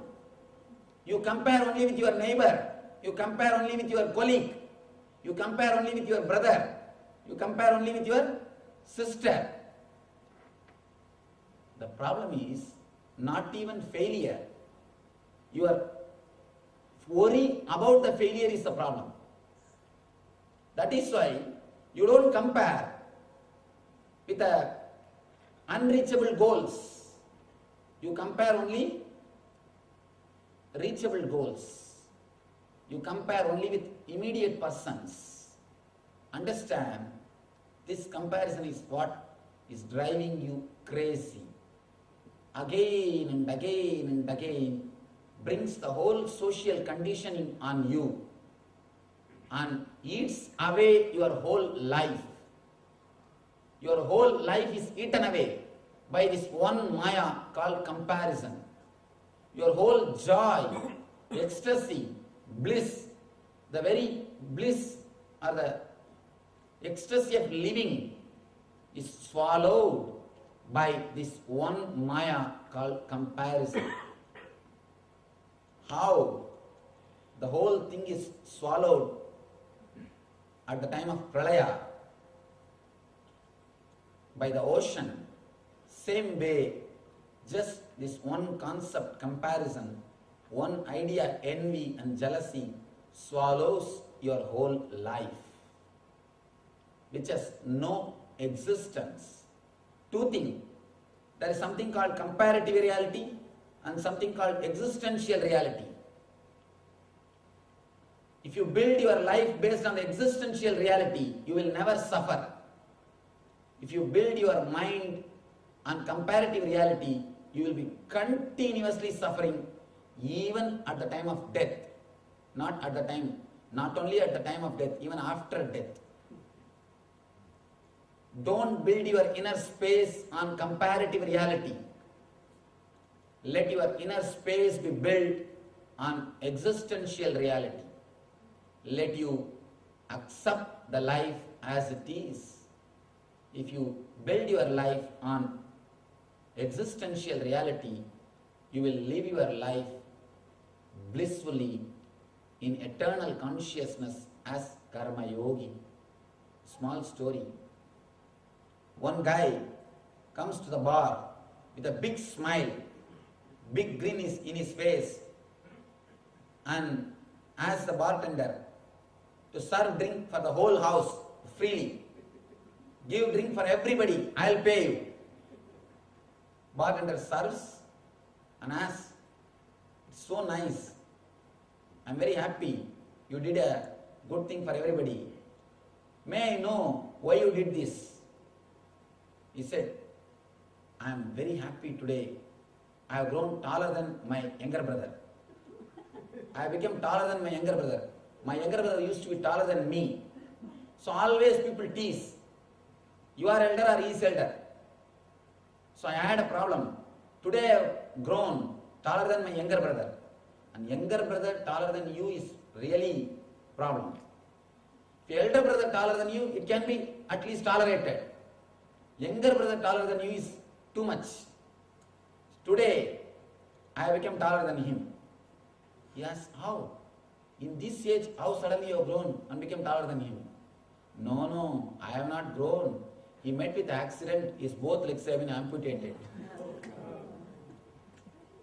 A: You compare only with your neighbor. You compare only with your colleague. You compare only with your brother. You compare only with your sister. The problem is not even failure. Your worry about the failure is the problem. That is why you don't compare with unreachable goals. You compare only reachable goals. You compare only with immediate persons. Understand, this comparison is what is driving you crazy. Again and again and again brings the whole social conditioning on you and eats away your whole life. Your whole life is eaten away by this one maya called comparison. Your whole joy, ecstasy, bliss, the very bliss or the ecstasy of living is swallowed by this one maya called comparison. How the whole thing is swallowed at the time of Pralaya by the ocean. Same way, just this one concept, comparison, one idea, envy and jealousy swallows your whole life, which has no existence. Two things. There is something called comparative reality and something called existential reality. If you build your life based on the existential reality, you will never suffer. If you build your mind on comparative reality, you will be continuously suffering even at the time of death. Not only at the time of death, even after death. Don't build your inner space on comparative reality. Let your inner space be built on existential reality. Let you accept the life as it is. If you build your life on existential reality, you will live your life blissfully in eternal consciousness as Karma Yogi. Small story. One guy comes to the bar with a big smile, big grin is in his face, and asks the bartender to serve drink for the whole house freely. Give drink for everybody, I'll pay you. Bartender serves and asks, it's so nice, I'm very happy, you did a good thing for everybody. May I know why you did this? He said, I am very happy today. I have grown taller than my younger brother. I have become taller than my younger brother. My younger brother used to be taller than me. So always people tease, you are elder or he is elder. So I had a problem. Today I have grown taller than my younger brother. And younger brother taller than you is really problem. If your elder brother taller than you, it can be at least tolerated. Younger brother taller than you is too much. Today, I have become taller than him. He asks, how? In this age, how suddenly you have grown and become taller than him? No, I have not grown. He met with accident, his both legs have been amputated.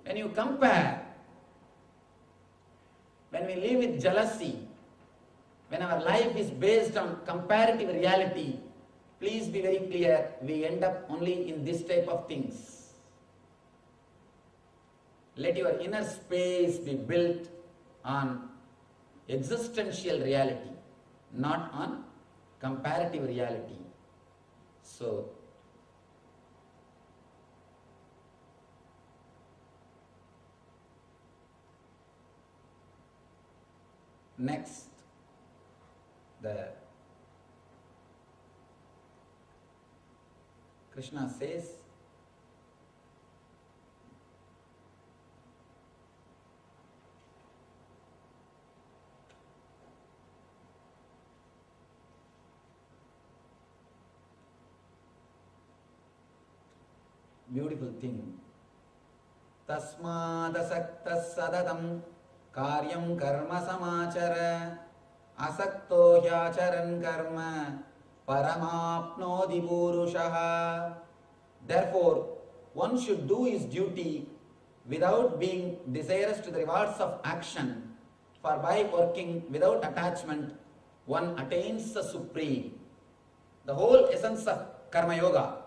A: When you compare, when we live with jealousy, when our life is based on comparative reality, please be very clear, we end up only in this type of things. Let your inner space be built on existential reality, not on comparative reality. So, next, Krishna says, beautiful thing. Tasmadasaktas sadatam karyam karma samachara asakto hyacharan karma paramapnodi purushaha. Therefore, one should do his duty without being desirous to the rewards of action, for by working without attachment, one attains the supreme. The whole essence of Karma Yoga.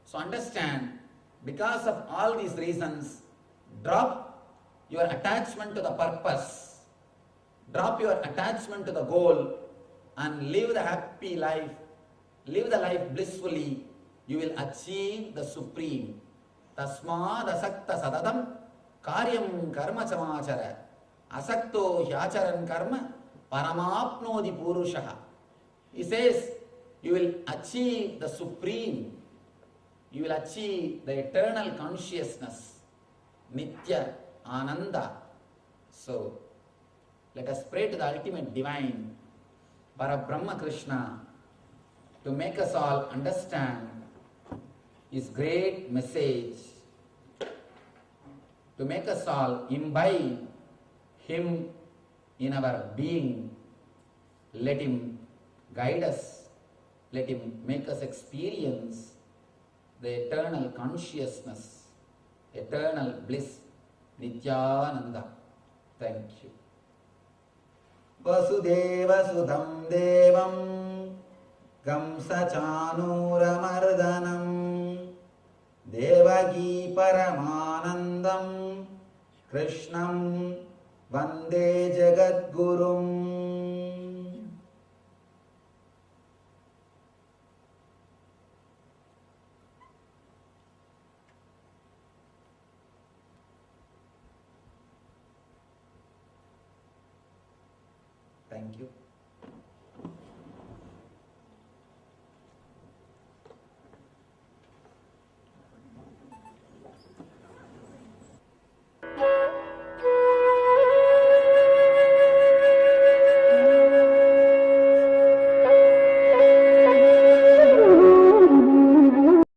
A: So understand, because of all these reasons, drop your attachment to the purpose, drop your attachment to the goal, and live the happy life, live the life blissfully. You will achieve the supreme. Tasmad asakta sadadam karyam karma samachara asakto hyacharan karma paramapnodi purushaha. He says, you will achieve the supreme. You will achieve the eternal consciousness, Nitya Ananda. So, let us pray to the ultimate divine, Parabrahma Krishna, to make us all understand his great message, to make us all imbibe him in our being. Let him guide us, let him make us experience the eternal consciousness, eternal bliss, Nityananda. Thank you. Vasudeva Sudham Devam Kamsa Chanuramardanam Devaki Paramanandam Krishnam Vande Jagadgurum. Thank you.